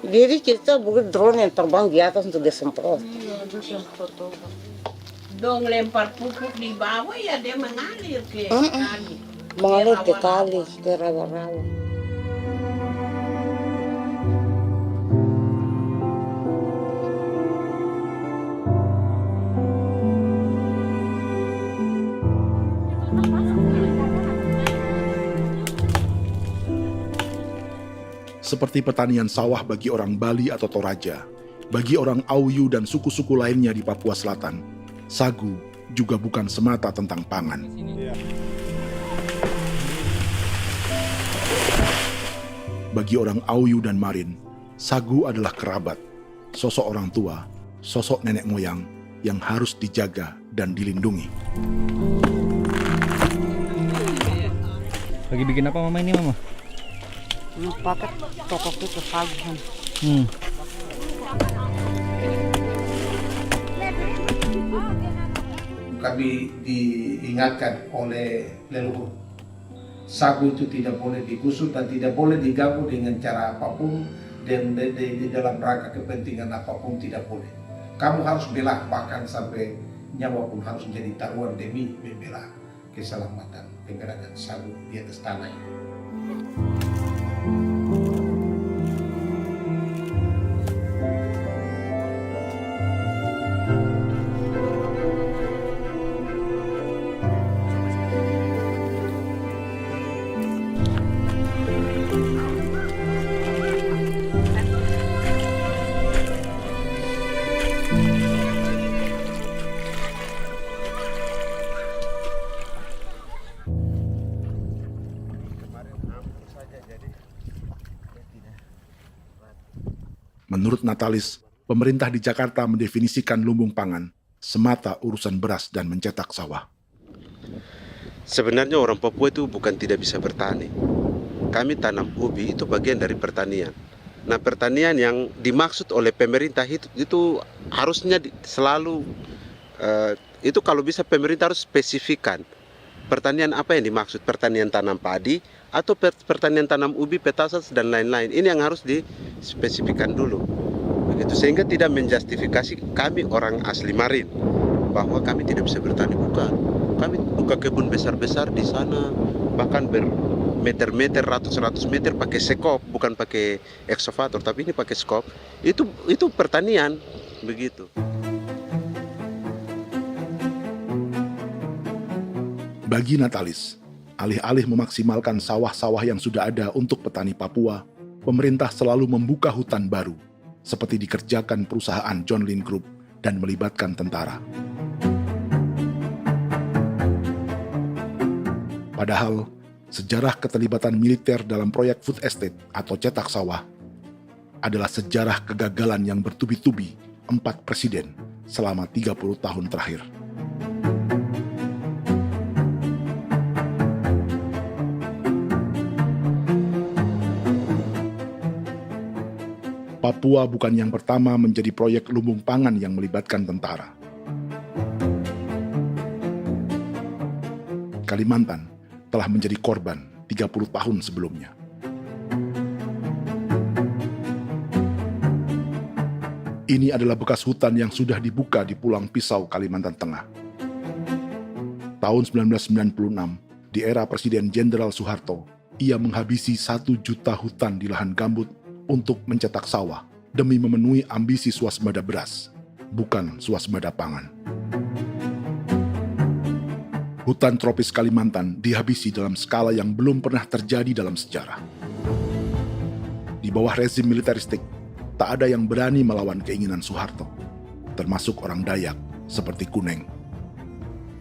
Jadi kita bukan drone yang terbang di atas untuk disemprot. Dong lempar pupuk di bawah ya dia mengalir ke kali. Mengalir ke kali, ke rawa-rawa. Seperti pertanian sawah bagi orang Bali atau Toraja, bagi orang Auyu dan suku-suku lainnya di Papua Selatan, sagu juga bukan semata tentang pangan. Bagi orang Auyu dan Marin, sagu adalah kerabat, sosok orang tua, sosok nenek moyang yang harus dijaga dan dilindungi. Lagi bikin apa mama ini mama? Pakai tokok itu sagu. Kami diingatkan oleh leluhur, sagu itu tidak boleh digusur dan tidak boleh diganggu dengan cara apapun, dan di dalam rangka kepentingan apapun tidak boleh. Kamu harus bela, bahkan sampai nyawa pun harus menjadi taruhan demi membela keselamatan pergerakan sagu di atas tanah ini. Menurut Natalis, pemerintah di Jakarta mendefinisikan lumbung pangan semata urusan beras dan mencetak sawah. Sebenarnya orang Papua itu bukan tidak bisa bertani. Kami tanam ubi itu bagian dari pertanian. Nah, pertanian yang dimaksud oleh pemerintah itu harusnya selalu itu kalau bisa pemerintah harus spesifikkan pertanian apa yang dimaksud, pertanian tanam padi atau pertanian tanam ubi, petasan dan lain-lain. Ini yang harus dispesifikkan dulu. Begitu, sehingga tidak menjustifikasi kami orang asli Marin bahwa kami tidak bisa bertani, bukan. Kami buka kebun besar-besar di sana, bahkan bermeter-meter, ratus-ratus meter pakai sekop, bukan pakai ekskavator, tapi ini pakai skop. Itu pertanian, begitu. Bagi Natalis, alih-alih memaksimalkan sawah-sawah yang sudah ada untuk petani Papua, pemerintah selalu membuka hutan baru, seperti dikerjakan perusahaan John Lynn Group dan melibatkan tentara. Padahal, sejarah keterlibatan militer dalam proyek food estate atau cetak sawah adalah sejarah kegagalan yang bertubi-tubi 4 presiden selama 30 tahun terakhir. Papua bukan yang pertama menjadi proyek lumbung pangan yang melibatkan tentara. Kalimantan telah menjadi korban 30 tahun sebelumnya. Ini adalah bekas hutan yang sudah dibuka di Pulang Pisau, Kalimantan Tengah. Tahun 1996, di era Presiden Jenderal Soeharto, ia menghabisi 1 juta hutan di lahan gambut untuk mencetak sawah demi memenuhi ambisi swasembada beras, bukan swasembada pangan. Hutan tropis Kalimantan dihabisi dalam skala yang belum pernah terjadi dalam sejarah. Di bawah rezim militeristik, tak ada yang berani melawan keinginan Soeharto, termasuk orang Dayak seperti Kuneng.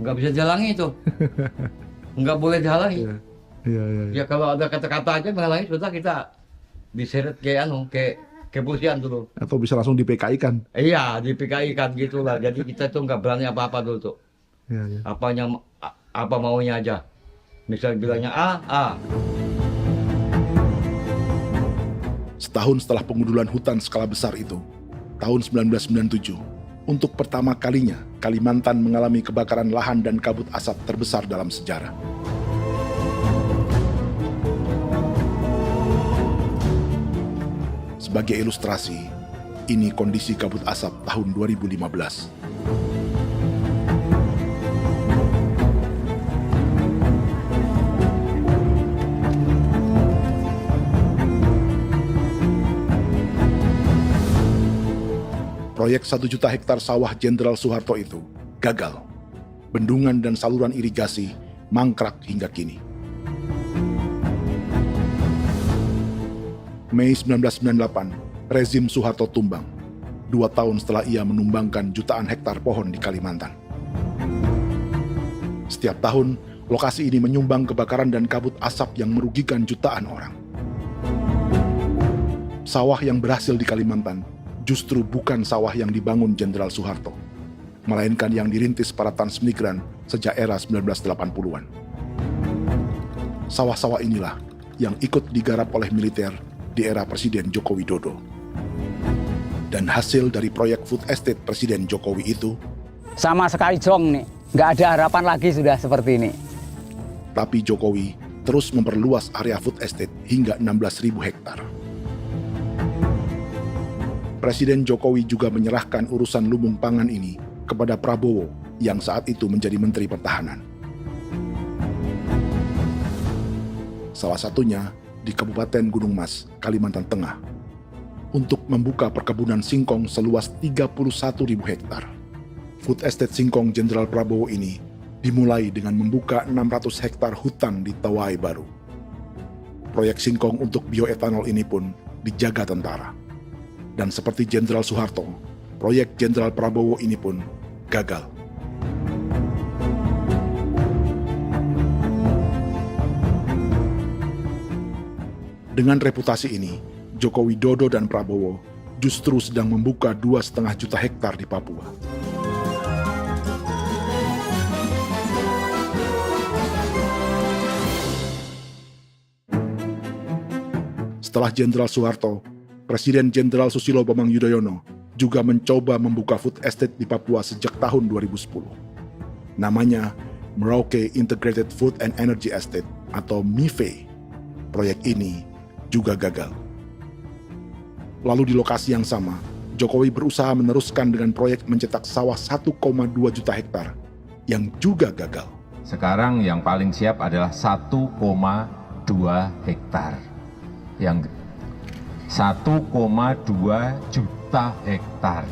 Nggak bisa dihalangi itu. Nggak boleh dihalangi. Ya kalau ada kata-kata aja menghalangi, sudah kita diseret ke kepolisian dulu. Atau bisa langsung di PKI-kan. Iya, di PKI-kan gitulah. Jadi kita tuh nggak berani apa-apa dulu tuh. Apa maunya aja. Misal bilangnya A. Setahun setelah pengundulan hutan skala besar itu, tahun 1997, untuk pertama kalinya Kalimantan mengalami kebakaran lahan dan kabut asap terbesar dalam sejarah. Sebagai ilustrasi, ini kondisi kabut asap tahun 2015. Proyek 1 juta hektar sawah Jenderal Soeharto itu gagal. Bendungan dan saluran irigasi mangkrak hingga kini. Mei 1998, rezim Soeharto tumbang, 2 tahun setelah ia menumbangkan jutaan hektar pohon di Kalimantan. Setiap tahun, lokasi ini menyumbang kebakaran dan kabut asap yang merugikan jutaan orang. Sawah yang berhasil di Kalimantan justru bukan sawah yang dibangun Jenderal Soeharto, melainkan yang dirintis para transmigran sejak era 1980-an. Sawah-sawah inilah yang ikut digarap oleh militer di era Presiden Joko Widodo. Dan hasil dari proyek food estate Presiden Jokowi itu sama sekali jong nih, nggak ada harapan lagi sudah seperti ini. Tapi Jokowi terus memperluas area food estate hingga 16.000 hektar. Presiden Jokowi juga menyerahkan urusan lumbung pangan ini kepada Prabowo yang saat itu menjadi Menteri Pertahanan. Salah satunya di Kabupaten Gunung Mas, Kalimantan Tengah, untuk membuka perkebunan singkong seluas 31.000 hektar. Food Estate Singkong Jenderal Prabowo ini dimulai dengan membuka 600 hektar hutan di Tawai Baru. Proyek singkong untuk bioetanol ini pun dijaga tentara. Dan seperti Jenderal Soeharto, proyek Jenderal Prabowo ini pun gagal. Dengan reputasi ini, Joko Widodo dan Prabowo justru sedang membuka 2,5 juta hektar di Papua. Setelah Jenderal Soeharto, Presiden Jenderal Susilo Bambang Yudhoyono juga mencoba membuka food estate di Papua sejak tahun 2010. Namanya Merauke Integrated Food and Energy Estate atau MIFE. Proyek ini juga gagal. Lalu di lokasi yang sama, Jokowi berusaha meneruskan dengan proyek mencetak sawah 1,2 juta hektar yang juga gagal. Sekarang yang paling siap adalah 1,2 hektar. Yang 1,2 juta hektar.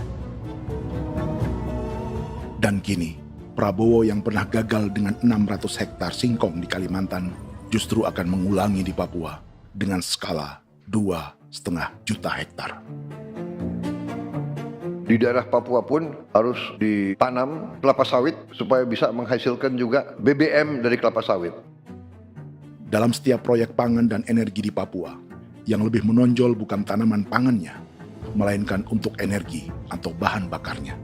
Dan kini, Prabowo yang pernah gagal dengan 600 hektar singkong di Kalimantan justru akan mengulangi di Papua dengan skala 2,5 juta hektar. Di daerah Papua pun harus ditanam kelapa sawit supaya bisa menghasilkan juga BBM dari kelapa sawit. Dalam setiap proyek pangan dan energi di Papua, yang lebih menonjol bukan tanaman pangannya, melainkan untuk energi atau bahan bakarnya.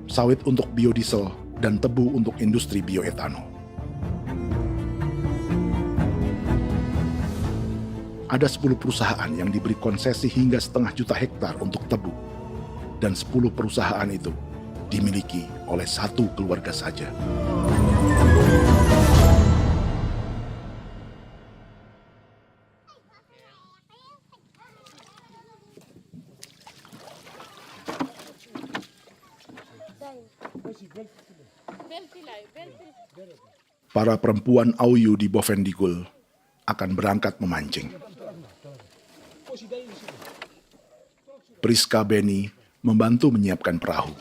Sawit untuk biodiesel dan tebu untuk industri bioetanol. Ada 10 perusahaan yang diberi konsesi hingga 0,5 juta hektar untuk tebu. Dan 10 perusahaan itu dimiliki oleh satu keluarga saja. Para perempuan Auyu di Bovendigul akan berangkat memancing. Priska Beni membantu menyiapkan perahu.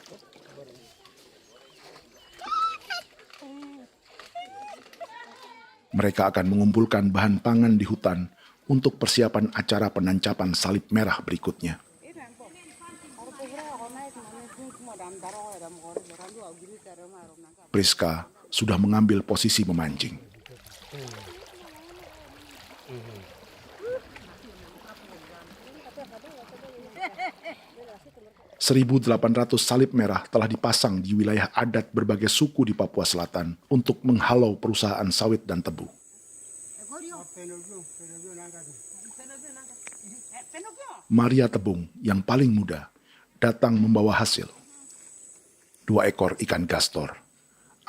Mereka akan mengumpulkan bahan pangan di hutan untuk persiapan acara penancapan salib merah berikutnya. Priska sudah mengambil posisi memancing. 1.800 salib merah telah dipasang di wilayah adat berbagai suku di Papua Selatan untuk menghalau perusahaan sawit dan tebu. Maria Tebung yang paling muda datang membawa hasil. 2 ekor ikan gastor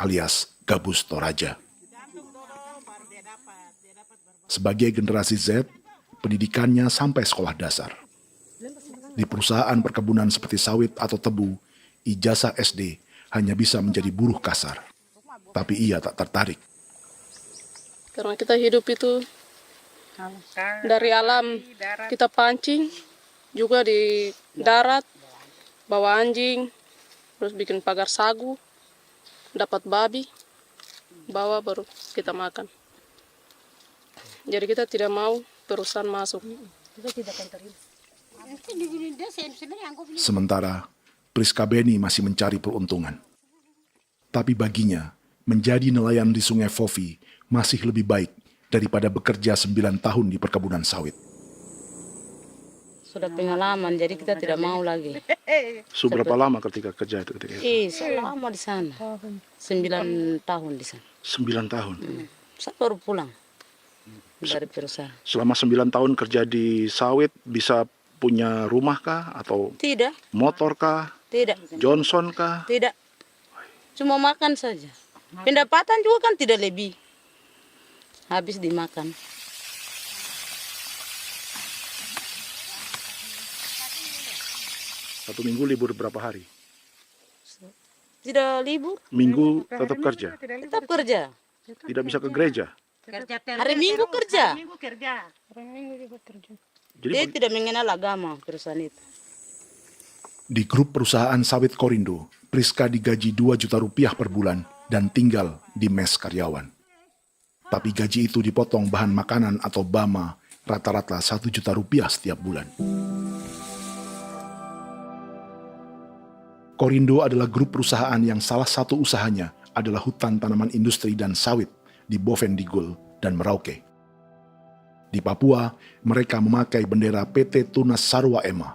alias gabus toraja. Sebagai generasi Z, pendidikannya sampai sekolah dasar. Di perusahaan perkebunan seperti sawit atau tebu, ijazah SD hanya bisa menjadi buruh kasar. Tapi ia tak tertarik. Karena kita hidup itu dari alam, kita pancing, juga di darat, bawa anjing, terus bikin pagar sagu, dapat babi, bawa baru kita makan. Jadi kita tidak mau perusahaan masuk. Sementara Priska Beni masih mencari peruntungan. Tapi baginya, menjadi nelayan di Sungai Fofi masih lebih baik daripada bekerja 9 tahun di perkebunan sawit. Sudah pengalaman, jadi kita tidak mau lagi. Sudah berapa lama ketika kerja itu? Selama di sana. 9 tahun di sana. 9 tahun? Saya baru pulang dari perusahaan. Selama 9 tahun kerja di sawit, bisa punya rumah kah? Atau Tidak. motor kah? Tidak. Johnson kah? Tidak. Cuma makan saja. Pendapatan juga kan tidak lebih. Habis dimakan. Satu minggu libur berapa hari? Tidak libur. Minggu tetap kerja? Tetap kerja. Tidak bisa ke gereja? Hari Minggu kerja. Jadi Dia tidak mengenal agama perusahaan itu. di grup perusahaan sawit Korindo, Priska digaji 2 juta rupiah per bulan dan tinggal di mes karyawan. Tapi gaji itu dipotong bahan makanan atau BAMA rata-rata 1 juta rupiah setiap bulan. Korindo adalah grup perusahaan yang salah satu usahanya adalah hutan tanaman industri dan sawit di Bovendigul dan Merauke. Di Papua, mereka memakai bendera PT Tunas Sarwa Ema.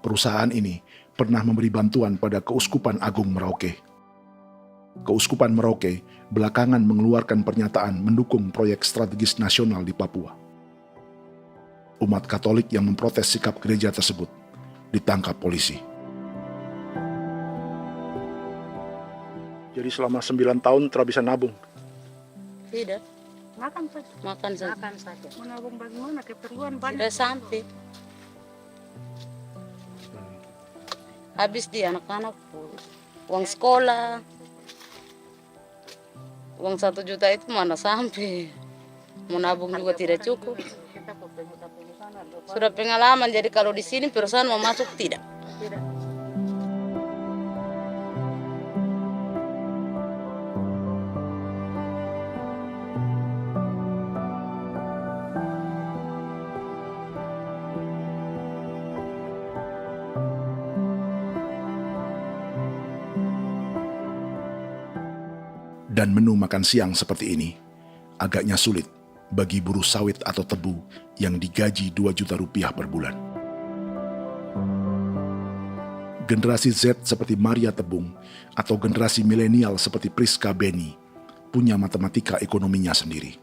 Perusahaan ini pernah memberi bantuan pada Keuskupan Agung Merauke. Keuskupan Merauke belakangan mengeluarkan pernyataan mendukung proyek strategis nasional di Papua. Umat Katolik yang memprotes sikap gereja tersebut ditangkap polisi. Jadi selama 9 tahun tidak bisa nabung? Tidak. Makan saja. Makan saja. Makan saja. Menabung bagaimana keperluan banyak. Sudah sampai. Habis di anak-anak uang sekolah. Uang 1 juta itu mana sampai. Mau nabung juga tidak cukup. Sudah pengalaman, jadi kalau di sini perusahaan mau masuk tidak. Dan menu makan siang seperti ini agaknya sulit bagi buruh sawit atau tebu yang digaji 2 juta rupiah per bulan. Generasi Z seperti Maria Tebung atau generasi milenial seperti Priska Beni punya matematika ekonominya sendiri.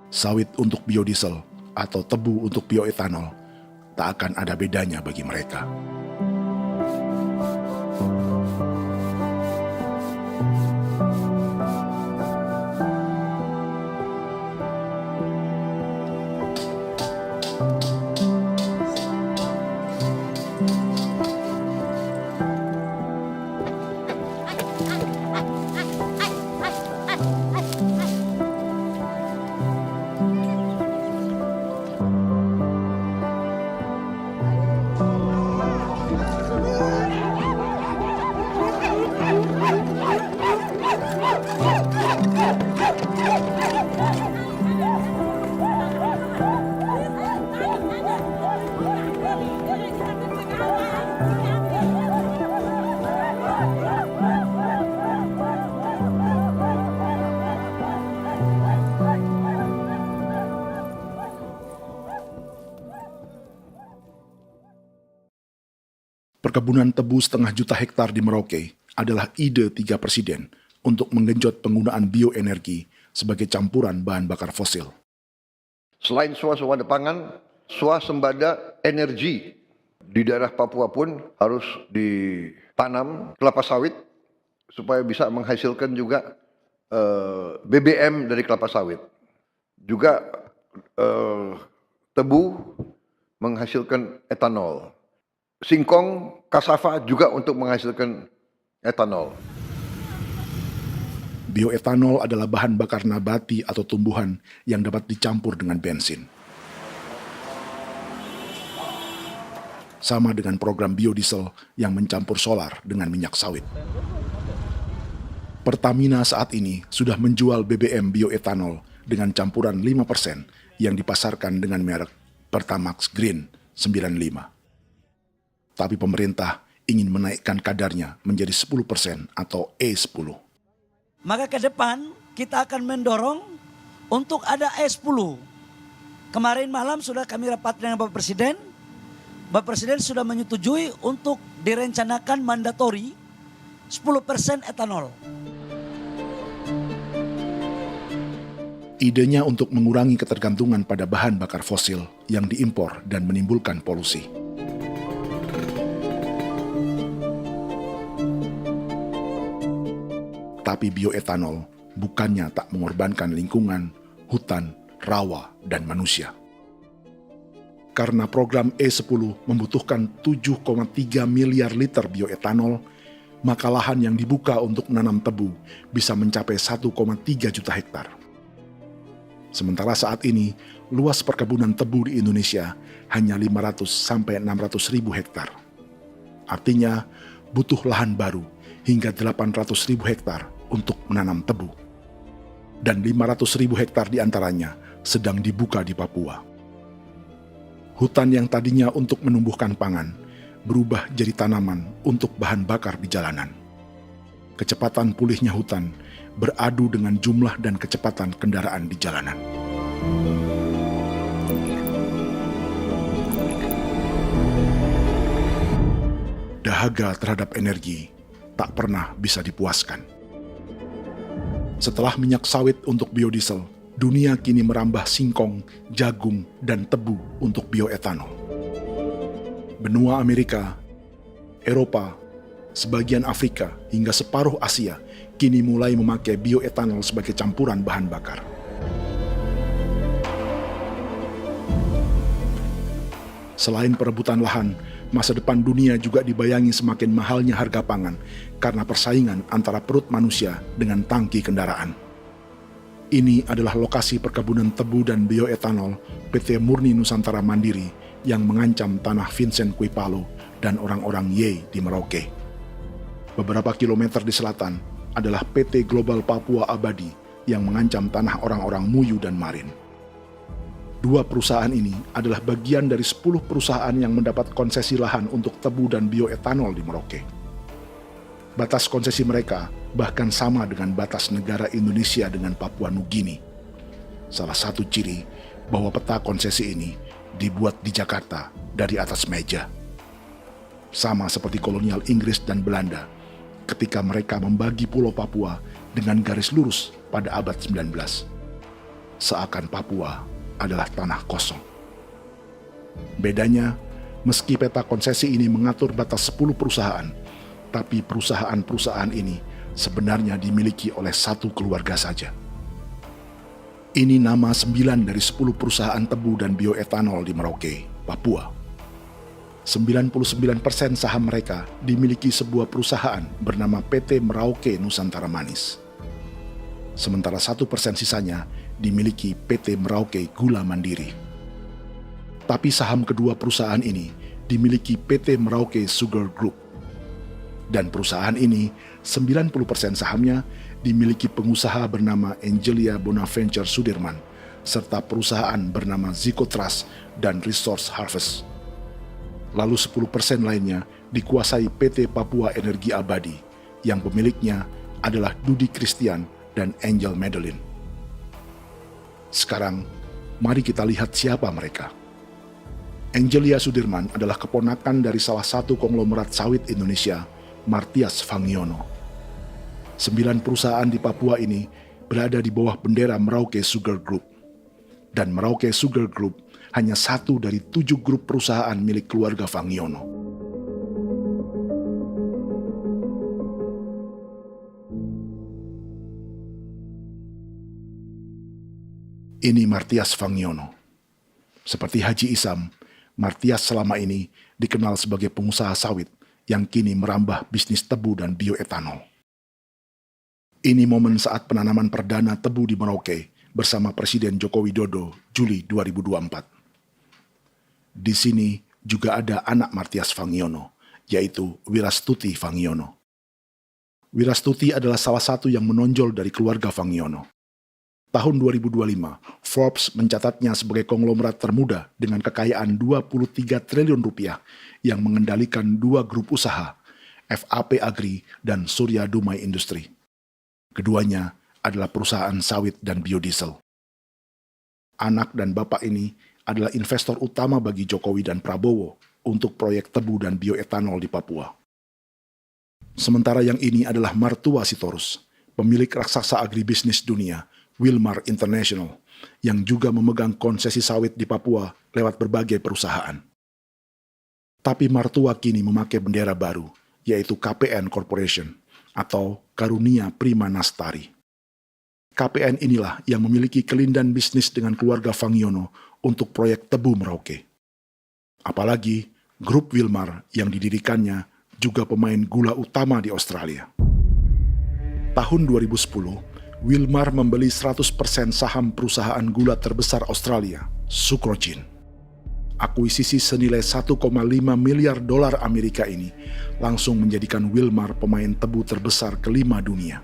Sawit untuk biodiesel atau tebu untuk bioetanol tak akan ada bedanya bagi mereka. Perkebunan tebu 1,5 juta hektar di Merauke adalah ide 3 presiden untuk menggenjot penggunaan bioenergi sebagai campuran bahan bakar fosil. Selain swasembada pangan, swasembada energi di daerah Papua pun harus ditanam kelapa sawit supaya bisa menghasilkan juga BBM dari kelapa sawit. Juga tebu menghasilkan etanol. Singkong, kasava juga untuk menghasilkan etanol. Bioetanol adalah bahan bakar nabati atau tumbuhan yang dapat dicampur dengan bensin. Sama dengan program biodiesel yang mencampur solar dengan minyak sawit. Pertamina saat ini sudah menjual BBM bioetanol dengan campuran 5% yang dipasarkan dengan merek Pertamax Green 95. Tapi pemerintah ingin menaikkan kadarnya menjadi 10% atau E10. Maka ke depan kita akan mendorong untuk ada E10 Kemarin malam sudah kami rapat dengan Bapak Presiden. Bapak Presiden sudah menyetujui untuk direncanakan mandatori 10% etanol. Idenya untuk mengurangi ketergantungan pada bahan bakar fosil yang diimpor dan menimbulkan polusi. Tapi bioetanol bukannya tak mengorbankan lingkungan, hutan, rawa, dan manusia. Karena program E10 membutuhkan 7,3 miliar liter bioetanol, maka lahan yang dibuka untuk menanam tebu bisa mencapai 1,3 juta hektar. Sementara saat ini, luas perkebunan tebu di Indonesia hanya 500 sampai 600 ribu hektar. Artinya, butuh lahan baru hingga 800 ribu hektar untuk menanam tebu. Dan 500 ribu hektar diantaranya sedang dibuka di Papua. Hutan yang tadinya untuk menumbuhkan pangan berubah jadi tanaman untuk bahan bakar di jalanan. Kecepatan pulihnya hutan beradu dengan jumlah dan kecepatan kendaraan di jalanan. Dahaga terhadap energi tak pernah bisa dipuaskan. Setelah minyak sawit untuk biodiesel, dunia kini merambah singkong, jagung, dan tebu untuk bioetanol. Benua Amerika, Eropa, sebagian Afrika, hingga separuh Asia kini mulai memakai bioetanol sebagai campuran bahan bakar. Selain perebutan lahan, masa depan dunia juga dibayangi semakin mahalnya harga pangan karena persaingan antara perut manusia dengan tangki kendaraan. Ini adalah lokasi perkebunan tebu dan bioetanol PT Murni Nusantara Mandiri yang mengancam tanah Vincent Quipalo dan orang-orang Ye di Merauke. Beberapa kilometer di selatan adalah PT Global Papua Abadi yang mengancam tanah orang-orang Muyu dan Marin. Dua perusahaan ini adalah bagian dari 10 perusahaan yang mendapat konsesi lahan untuk tebu dan bioetanol di Merauke. Batas konsesi mereka bahkan sama dengan batas negara Indonesia dengan Papua Nugini. Salah satu ciri bahwa peta konsesi ini dibuat di Jakarta dari atas meja. Sama seperti kolonial Inggris dan Belanda ketika mereka membagi Pulau Papua dengan garis lurus pada abad 19. Seakan Papua adalah tanah kosong. Bedanya, meski peta konsesi ini mengatur batas 10 perusahaan, tapi perusahaan-perusahaan ini sebenarnya dimiliki oleh satu keluarga saja. Ini nama 9 dari 10 perusahaan tebu dan bioetanol di Merauke, Papua. 99% saham mereka dimiliki sebuah perusahaan bernama PT Merauke Nusantara Manis. Sementara 1% sisanya dimiliki PT Merauke Gula Mandiri. Tapi saham kedua perusahaan ini dimiliki PT Merauke Sugar Group. Dan perusahaan ini, 90% sahamnya dimiliki pengusaha bernama Angelia Bonaventure Sudirman, serta perusahaan bernama Zico Trust dan Resource Harvest. Lalu 10% lainnya dikuasai PT Papua Energi Abadi, yang pemiliknya adalah Dudi Christian dan Angel Madeline. Sekarang, mari kita lihat siapa mereka. Angelia Sudirman adalah keponakan dari salah satu konglomerat sawit Indonesia, Martias Fangiono. 9 perusahaan di Papua ini berada di bawah bendera Merauke Sugar Group. Dan Merauke Sugar Group hanya satu dari 7 grup perusahaan milik keluarga Fangiono. Ini Martias Fangiono. Seperti Haji Isam, Martias selama ini dikenal sebagai pengusaha sawit yang kini merambah bisnis tebu dan bioetanol. Ini momen saat penanaman perdana tebu di Merauke bersama Presiden Joko Widodo Juli 2024. Di sini juga ada anak Martias Fangiono, yaitu Wirastuti Fangiono. Wirastuti adalah salah satu yang menonjol dari keluarga Fangiono. Tahun 2025, Forbes mencatatnya sebagai konglomerat termuda dengan kekayaan 23 triliun rupiah yang mengendalikan 2 grup usaha, FAP Agri dan Surya Dumai Industri. Keduanya adalah perusahaan sawit dan biodiesel. anak dan bapak ini adalah investor utama bagi Jokowi dan Prabowo untuk proyek tebu dan bioetanol di Papua. Sementara yang ini adalah Martua Sitorus, pemilik raksasa agribisnis dunia, Wilmar International, yang juga memegang konsesi sawit di Papua lewat berbagai perusahaan. Tapi Martua kini memakai bendera baru, yaitu KPN Corporation atau Karunia Prima Nastari. KPN inilah yang memiliki kelindan bisnis dengan keluarga Fangiono untuk proyek tebu Merauke. Apalagi grup Wilmar yang didirikannya juga pemain gula utama di Australia. Tahun 2010, Wilmar membeli 100% saham perusahaan gula terbesar Australia, Sucrogin. Akuisisi senilai 1,5 miliar dolar Amerika ini langsung menjadikan Wilmar pemain tebu terbesar kelima dunia.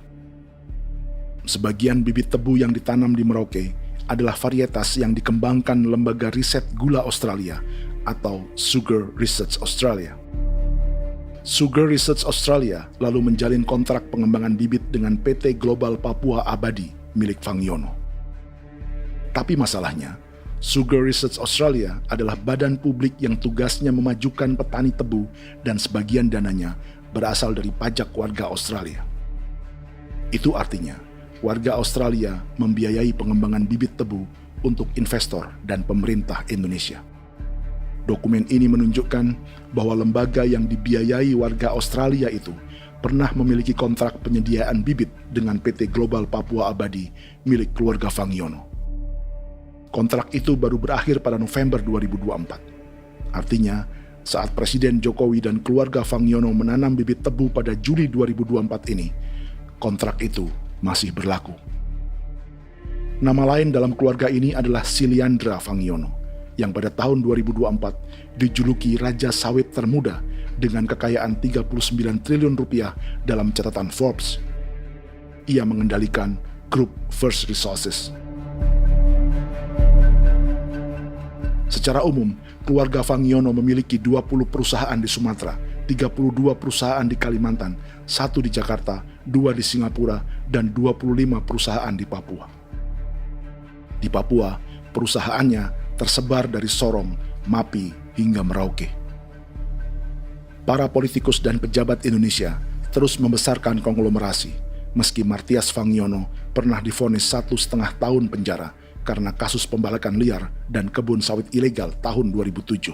Sebagian bibit tebu yang ditanam di Merauke adalah varietas yang dikembangkan Lembaga Riset Gula Australia atau Sugar Research Australia. Sugar Research Australia lalu menjalin kontrak pengembangan bibit dengan PT Global Papua Abadi milik Fangiono. Tapi masalahnya, Sugar Research Australia adalah badan publik yang tugasnya memajukan petani tebu dan sebagian dananya berasal dari pajak warga Australia. Itu artinya, warga Australia membiayai pengembangan bibit tebu untuk investor dan pemerintah Indonesia. Dokumen ini menunjukkan bahwa lembaga yang dibiayai warga Australia itu pernah memiliki kontrak penyediaan bibit dengan PT Global Papua Abadi milik keluarga Fangiono. Kontrak itu baru berakhir pada November 2024. Artinya, saat Presiden Jokowi dan keluarga Fangiono menanam bibit tebu pada Juli 2024 ini, kontrak itu masih berlaku. Nama lain dalam keluarga ini adalah Siliandra Fangiono, yang pada tahun 2024 dijuluki Raja Sawit Termuda dengan kekayaan 39 triliun rupiah dalam catatan Forbes. Ia mengendalikan grup First Resources. Secara umum, keluarga Fangiono memiliki 20 perusahaan di Sumatera, 32 perusahaan di Kalimantan, 1 di Jakarta, 2 di Singapura, dan 25 perusahaan di Papua. Di Papua, perusahaannya tersebar dari Sorong, Mapi, hingga Merauke. Para politikus dan pejabat Indonesia terus membesarkan konglomerasi, meski Martias Fangiono pernah divonis 1,5 tahun penjara karena kasus pembalakan liar dan kebun sawit ilegal tahun 2007.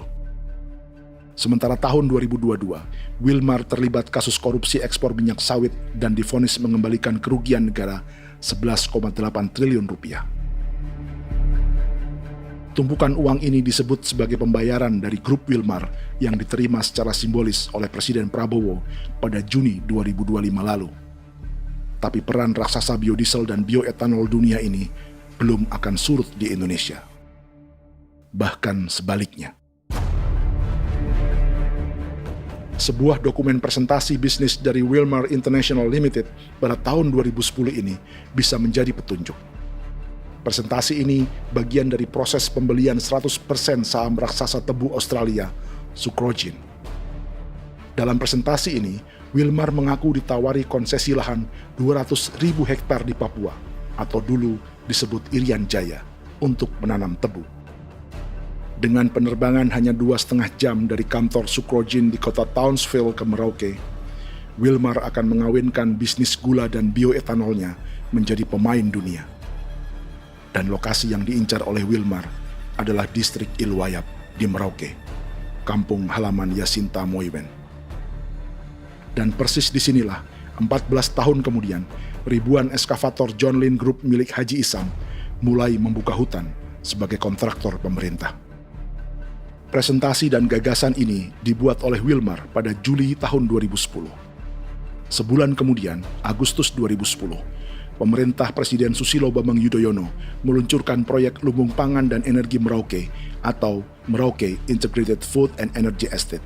Sementara tahun 2022, Wilmar terlibat kasus korupsi ekspor minyak sawit dan divonis mengembalikan kerugian negara 11,8 triliun rupiah. Tumpukan uang ini disebut sebagai pembayaran dari grup Wilmar yang diterima secara simbolis oleh Presiden Prabowo pada Juni 2025 lalu. Tapi peran raksasa biodiesel dan bioetanol dunia ini belum akan surut di Indonesia. Bahkan sebaliknya. Sebuah dokumen presentasi bisnis dari Wilmar International Limited pada tahun 2010 ini bisa menjadi petunjuk. Presentasi ini bagian dari proses pembelian 100% saham raksasa tebu Australia, Sucrogin. Dalam presentasi ini, Wilmar mengaku ditawari konsesi lahan 200.000 hektar di Papua, atau dulu disebut Irian Jaya, untuk menanam tebu. Dengan penerbangan hanya 2,5 jam dari kantor Sucrogin di kota Townsville ke Merauke, Wilmar akan mengawinkan bisnis gula dan bioetanolnya menjadi pemain dunia. Dan lokasi yang diincar oleh Wilmar adalah distrik Ilwayap di Merauke, kampung halaman Yasinta Moiwen. Dan persis disinilah, 14 tahun kemudian, ribuan eskavator John Lynn Group milik Haji Isam mulai membuka hutan sebagai kontraktor pemerintah. Presentasi dan gagasan ini dibuat oleh Wilmar pada Juli tahun 2010. Sebulan kemudian, Agustus 2010, pemerintah Presiden Susilo Bambang Yudhoyono meluncurkan proyek Lumbung Pangan dan Energi Merauke atau Merauke Integrated Food and Energy Estate.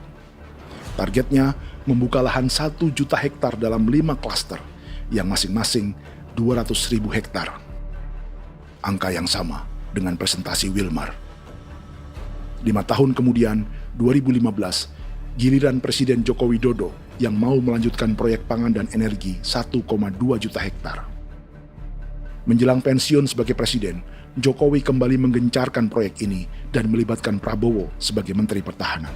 Targetnya membuka lahan 1 juta hektar dalam 5 klaster yang masing-masing 200.000 hektar. Angka yang sama dengan presentasi Wilmar. 5 tahun kemudian, 2015, giliran Presiden Joko Widodo yang mau melanjutkan proyek pangan dan energi 1,2 juta hektar. Menjelang pensiun sebagai presiden, Jokowi kembali menggencarkan proyek ini dan melibatkan Prabowo sebagai Menteri Pertahanan.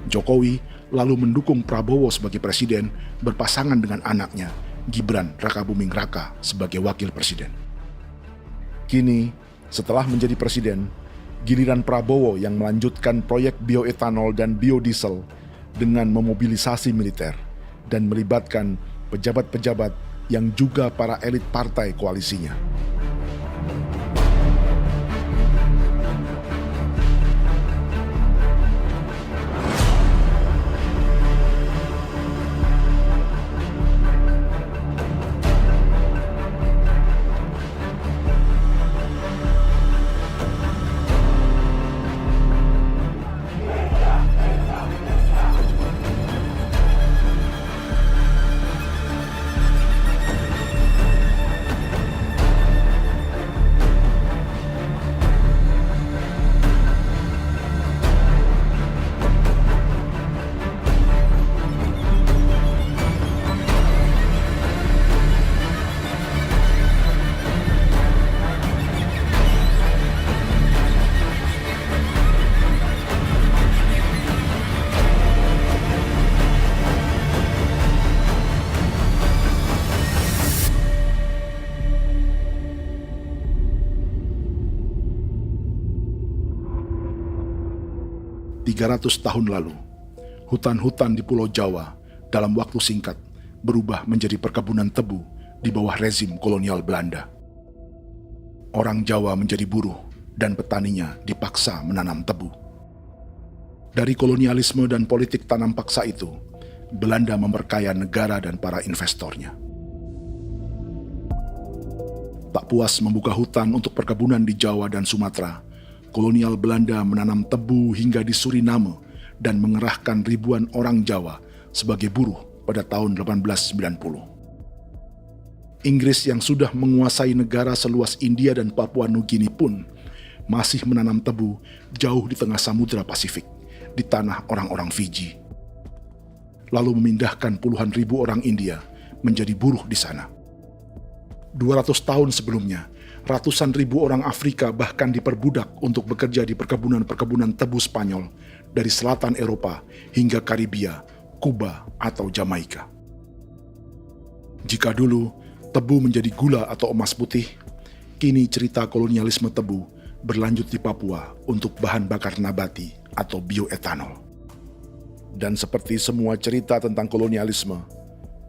Jokowi lalu mendukung Prabowo sebagai presiden berpasangan dengan anaknya, Gibran Rakabuming Raka sebagai wakil presiden. Kini, setelah menjadi presiden, giliran Prabowo yang melanjutkan proyek bioetanol dan biodiesel dengan memobilisasi militer dan melibatkan pejabat-pejabat yang juga para elit partai koalisinya. ...300 tahun lalu, hutan-hutan di Pulau Jawa dalam waktu singkat berubah menjadi perkebunan tebu di bawah rezim kolonial Belanda. Orang Jawa menjadi buruh dan petaninya dipaksa menanam tebu. Dari kolonialisme dan politik tanam paksa itu, Belanda memperkaya negara dan para investornya. Tak puas membuka hutan untuk perkebunan di Jawa dan Sumatera, kolonial Belanda menanam tebu hingga di Suriname dan mengerahkan ribuan orang Jawa sebagai buruh pada tahun 1890. Inggris yang sudah menguasai negara seluas India dan Papua Nugini pun masih menanam tebu jauh di tengah Samudra Pasifik, di tanah orang-orang Fiji. Lalu memindahkan puluhan ribu orang India menjadi buruh di sana. 200 tahun sebelumnya, ratusan ribu orang Afrika bahkan diperbudak untuk bekerja di perkebunan-perkebunan tebu Spanyol dari selatan Eropa hingga Karibia, Kuba, atau Jamaika. Jika dulu tebu menjadi gula atau emas putih, kini cerita kolonialisme tebu berlanjut di Papua untuk bahan bakar nabati atau bioetanol. Dan seperti semua cerita tentang kolonialisme,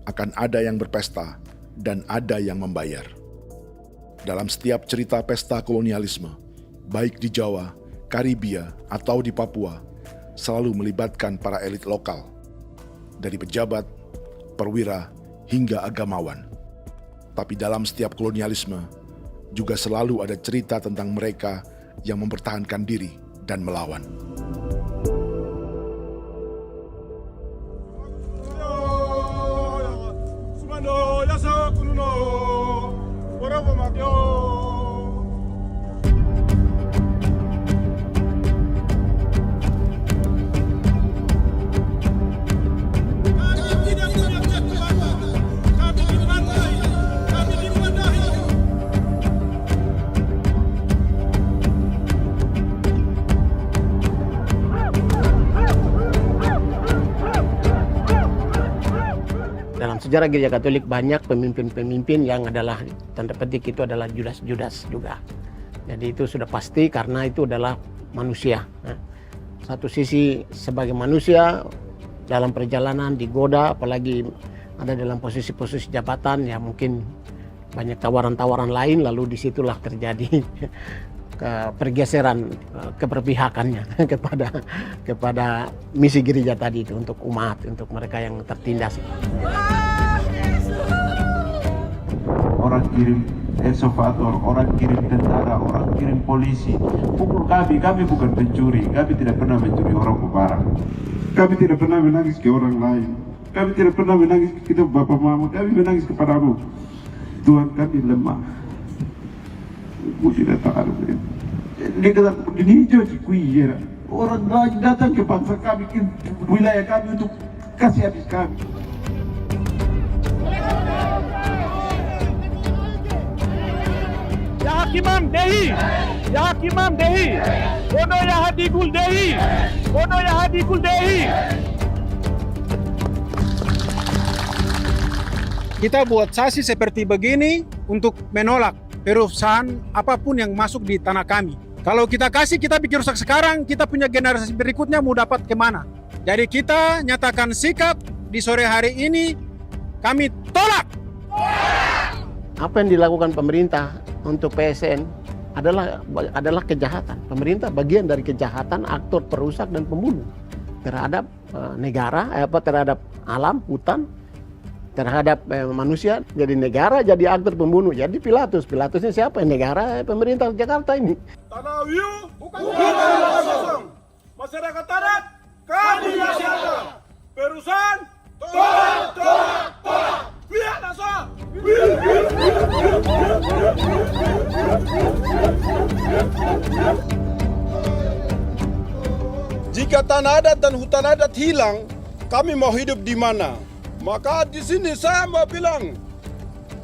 akan ada yang berpesta dan ada yang membayar. Dalam setiap cerita pesta kolonialisme, baik di Jawa, Karibia, atau di Papua, selalu melibatkan para elit lokal, dari pejabat, perwira, hingga agamawan. Tapi dalam setiap kolonialisme, juga selalu ada cerita tentang mereka yang mempertahankan diri dan melawan. Dalam sejarah Gereja Katolik banyak pemimpin-pemimpin yang adalah tanda petik itu adalah Judas-Judas juga. Jadi itu sudah pasti karena itu adalah manusia. Satu sisi sebagai manusia dalam perjalanan digoda, apalagi ada dalam posisi-posisi jabatan, ya mungkin banyak tawaran-tawaran lain, lalu disitulah terjadi pergeseran keberpihakannya kepada misi gereja tadi itu untuk umat, untuk mereka yang tertindas. Orang kirim eksavator, orang kirim tentara, orang kirim polisi. Pukul kami bukan pencuri, kami tidak pernah mencuri orang barang. Kami tidak pernah menangis ke orang lain. Kami tidak pernah menangis ke kita bapak mama, kami menangis kepadamu. Tuhan kami lemah. Aku tidak tahu. Di hijau Cikuya, orang lain datang ke bangsa kami, ke wilayah kami untuk kasih habis kami. Kimam Dehi, Ya Kimam Dehi, Bono Yahadigul Dehi, Bono Yahadigul Dehi. Kita buat saksi seperti begini untuk menolak perusahaan apapun yang masuk di tanah kami. Kalau kita kasih, kita bikin rusak sekarang, kita punya generasi berikutnya mau dapat kemana. Jadi kita nyatakan sikap di sore hari ini, kami tolak. Apa yang dilakukan pemerintah untuk PSN adalah kejahatan. Pemerintah bagian dari kejahatan, aktor perusak dan pembunuh terhadap negara, terhadap alam, hutan, terhadap manusia. Jadi negara jadi aktor pembunuh. Jadi Pilatusnya siapa? Negara, pemerintah Jakarta ini. Tanah Wiu bukan kosong. Masyarakat adat kami rasakan. Perusahaan tolak. Lihat asal. Jika tanah adat dan hutan adat hilang, kami mau hidup di mana? Maka di sini saya mau bilang,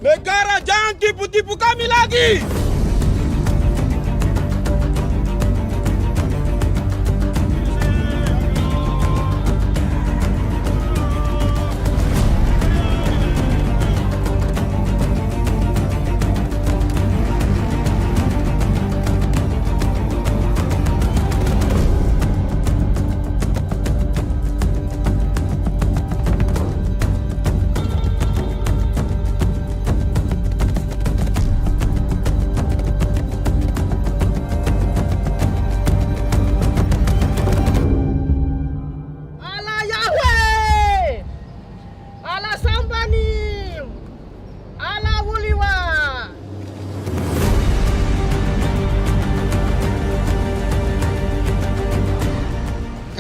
negara jangan tipu-tipu kami lagi.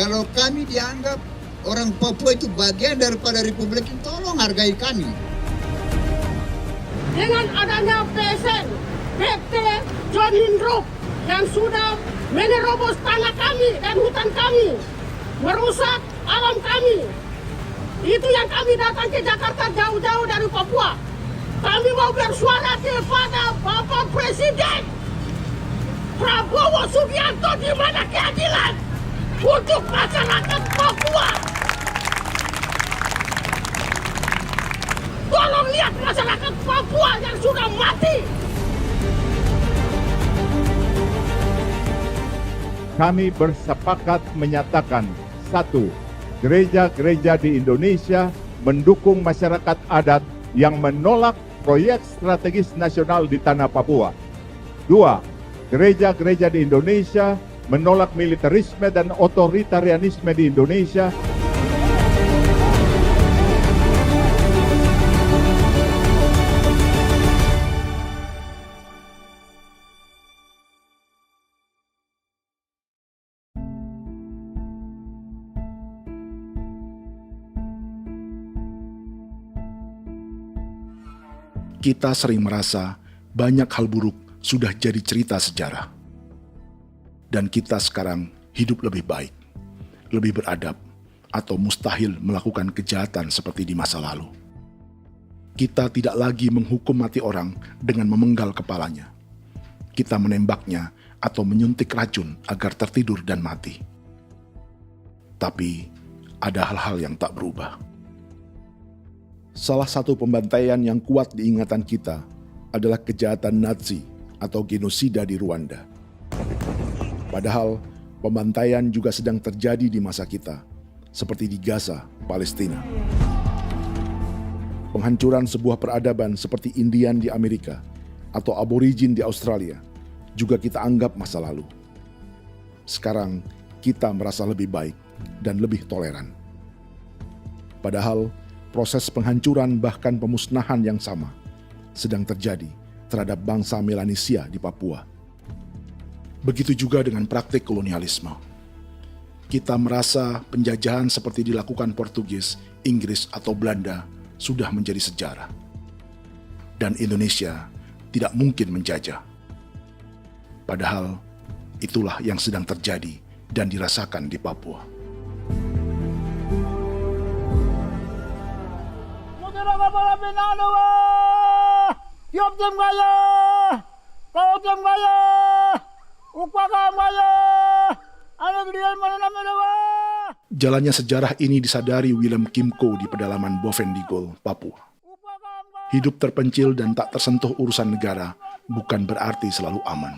Kalau kami dianggap orang Papua itu bagian daripada Republik ini, tolong hargai kami. Dengan adanya PSN, PT John Hindrook yang sudah menerobos tanah kami dan hutan kami, merusak alam kami. Itu yang kami datang ke Jakarta jauh-jauh dari Papua. Kami mau bersuara kepada Bapak Presiden Prabowo Subianto, di mana keadilan untuk masyarakat Papua. Tolong lihat masyarakat Papua yang sudah mati. Kami bersepakat menyatakan, 1. Gereja-gereja di Indonesia mendukung masyarakat adat yang menolak proyek strategis nasional di tanah Papua. 2. Gereja-gereja di Indonesia menolak militerisme dan otoritarianisme di Indonesia. Kita sering merasa banyak hal buruk sudah jadi cerita sejarah. Dan kita sekarang hidup lebih baik, lebih beradab, atau mustahil melakukan kejahatan seperti di masa lalu. Kita tidak lagi menghukum mati orang dengan memenggal kepalanya. Kita menembaknya atau menyuntik racun agar tertidur dan mati. Tapi ada hal-hal yang tak berubah. Salah satu pembantaian yang kuat di ingatan kita adalah kejahatan Nazi atau genosida di Rwanda. Padahal pembantaian juga sedang terjadi di masa kita, seperti di Gaza, Palestina. Penghancuran sebuah peradaban seperti Indian di Amerika atau aborigin di Australia juga kita anggap masa lalu. Sekarang kita merasa lebih baik dan lebih toleran. Padahal proses penghancuran bahkan pemusnahan yang sama sedang terjadi terhadap bangsa Melanesia di Papua. Begitu juga dengan praktik kolonialisme. Kita merasa penjajahan seperti dilakukan Portugis, Inggris, atau Belanda sudah menjadi sejarah. Dan Indonesia tidak mungkin menjajah. Padahal itulah yang sedang terjadi dan dirasakan di Papua. Kawasan Maya, Upaka Maya, anak dia mana namanya? Jalannya sejarah ini disadari Willem Kimco di pedalaman Bovendigol, Papua. Hidup terpencil dan tak tersentuh urusan negara bukan berarti selalu aman.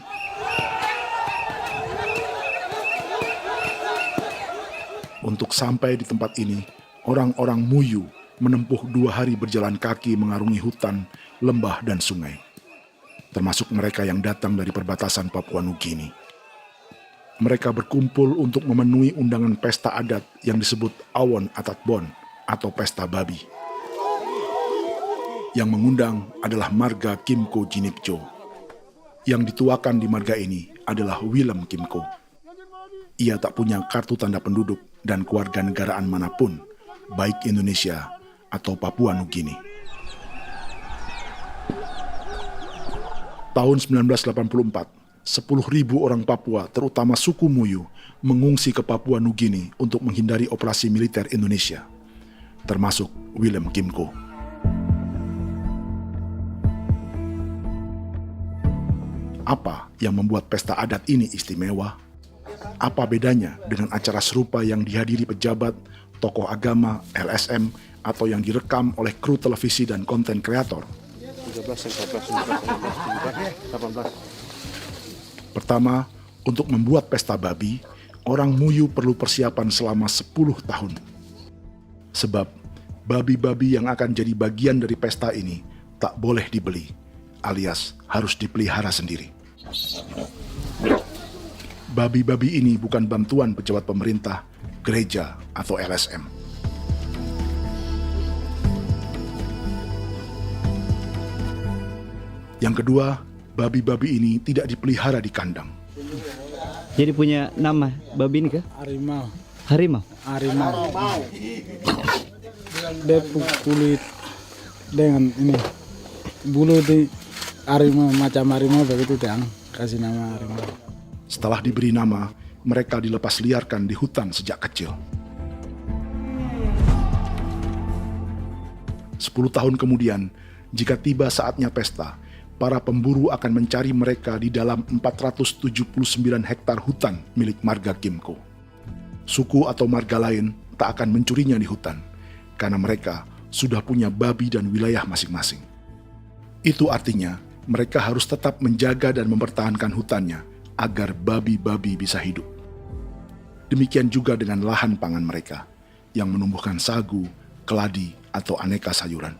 Untuk sampai di tempat ini, orang-orang Muyu menempuh 2 hari berjalan kaki mengarungi hutan, lembah, dan sungai. Termasuk mereka yang datang dari perbatasan Papua Nugini. Mereka berkumpul untuk memenuhi undangan pesta adat yang disebut Awon Atatbon atau Pesta Babi. Yang mengundang adalah marga Kimco Jinipjo. Yang dituakan di marga ini adalah Willem Kimco. Ia tak punya kartu tanda penduduk dan kewarganegaraan manapun, baik Indonesia atau Papua Nugini. Tahun 1984, 10.000 orang Papua, terutama suku Muyu, mengungsi ke Papua Nugini untuk menghindari operasi militer Indonesia, termasuk Willem Kimco. Apa yang membuat pesta adat ini istimewa? Apa bedanya dengan acara serupa yang dihadiri pejabat, tokoh agama, LSM, atau yang direkam oleh kru televisi dan konten kreator? 18. Pertama, untuk membuat pesta babi, orang Muyu perlu persiapan selama 10 tahun. Sebab, babi-babi yang akan jadi bagian dari pesta ini tak boleh dibeli, alias harus dipelihara sendiri. Babi-babi ini bukan bantuan pejabat pemerintah, gereja, atau LSM. Yang kedua, babi-babi ini tidak dipelihara di kandang. Jadi punya nama babi ini kah? Harimau. Harimau? Harimau. Dia kulit dengan ini bulu di harimau, macam harimau begitu yang kasih nama harimau. Setelah diberi nama, mereka dilepas liarkan di hutan sejak kecil. 10 tahun kemudian, jika tiba saatnya pesta, para pemburu akan mencari mereka di dalam 479 hektar hutan milik marga Kimco. Suku atau marga lain tak akan mencurinya di hutan, karena mereka sudah punya babi dan wilayah masing-masing. Itu artinya, mereka harus tetap menjaga dan mempertahankan hutannya agar babi-babi bisa hidup. Demikian juga dengan lahan pangan mereka, yang menumbuhkan sagu, keladi, atau aneka sayuran.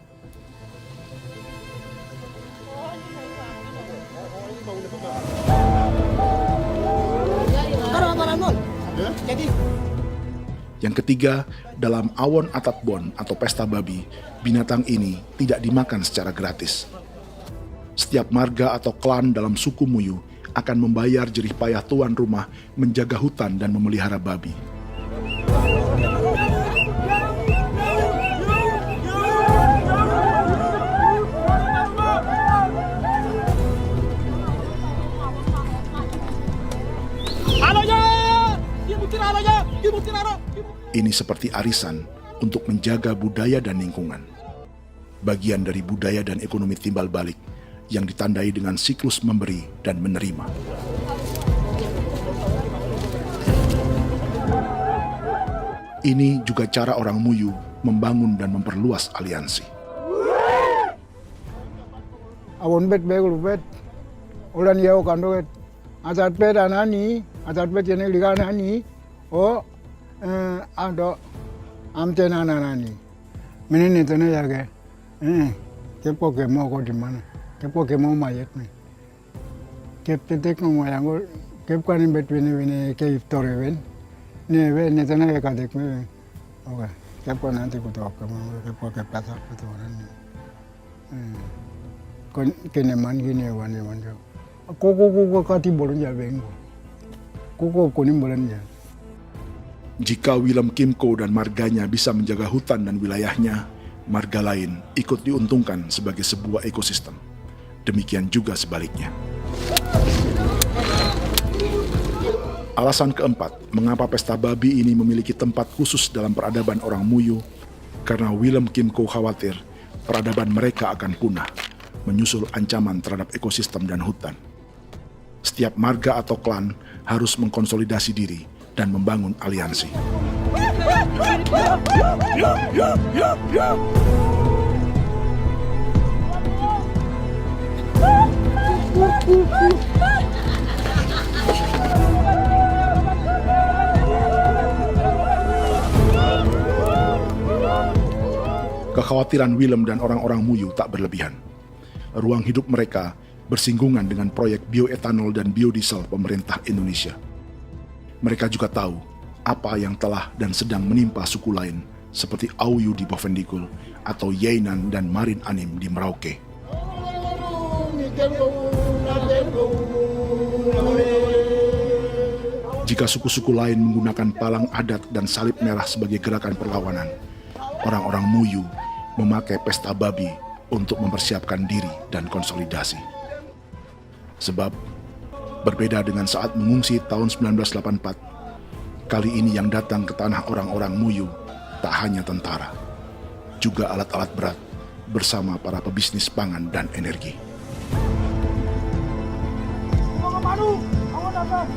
Yang ketiga, dalam Awon Atatbon atau pesta babi, binatang ini tidak dimakan secara gratis. Setiap marga atau klan dalam suku Muyu akan membayar jerih payah tuan rumah menjaga hutan dan memelihara babi. Ini seperti arisan untuk menjaga budaya dan lingkungan. Bagian dari budaya dan ekonomi timbal balik yang ditandai dengan siklus memberi dan menerima. Ini juga cara orang Muyu membangun dan memperluas aliansi. Awon bet begul bet, ulan yau kando bet, asat bet anani, asat bet yang liga anani, oh, ado amten anani, menini tu ya ke, kepo ke mau kau di mana, kepo ke mau mayat ni, kep tetek mau yang kau, kep kan bet wini ke iftore wen, ni wen ni tu ya kadek me, oke, kepo nanti kau tahu kamu, kepo ke pasar kau tahu ni. Kene man gini wan. Koko kati bolon ya bengo. Koko kuning bolon ya. Jika Willem Kimco dan marganya bisa menjaga hutan dan wilayahnya, marga lain ikut diuntungkan sebagai sebuah ekosistem. Demikian juga sebaliknya. Alasan keempat, mengapa pesta babi ini memiliki tempat khusus dalam peradaban orang Muyu, karena Willem Kimco khawatir peradaban mereka akan punah, menyusul ancaman terhadap ekosistem dan hutan. Setiap marga atau klan harus mengkonsolidasi diri dan membangun aliansi. Kekhawatiran Willem dan orang-orang Muyu tak berlebihan. Ruang hidup mereka bersinggungan dengan proyek bioetanol dan biodiesel pemerintah Indonesia. Mereka juga tahu apa yang telah dan sedang menimpa suku lain seperti Auyu di Bovendikul atau Yainan dan Marin Anim di Merauke. Jika suku-suku lain menggunakan palang adat dan salib merah sebagai gerakan perlawanan, orang-orang Muyu memakai pesta babi untuk mempersiapkan diri dan konsolidasi. Sebab, berbeda dengan saat mengungsi tahun 1984, kali ini yang datang ke tanah orang-orang Muyu tak hanya tentara, juga alat-alat berat bersama para pebisnis pangan dan energi. Mau ke Madu, mau datang.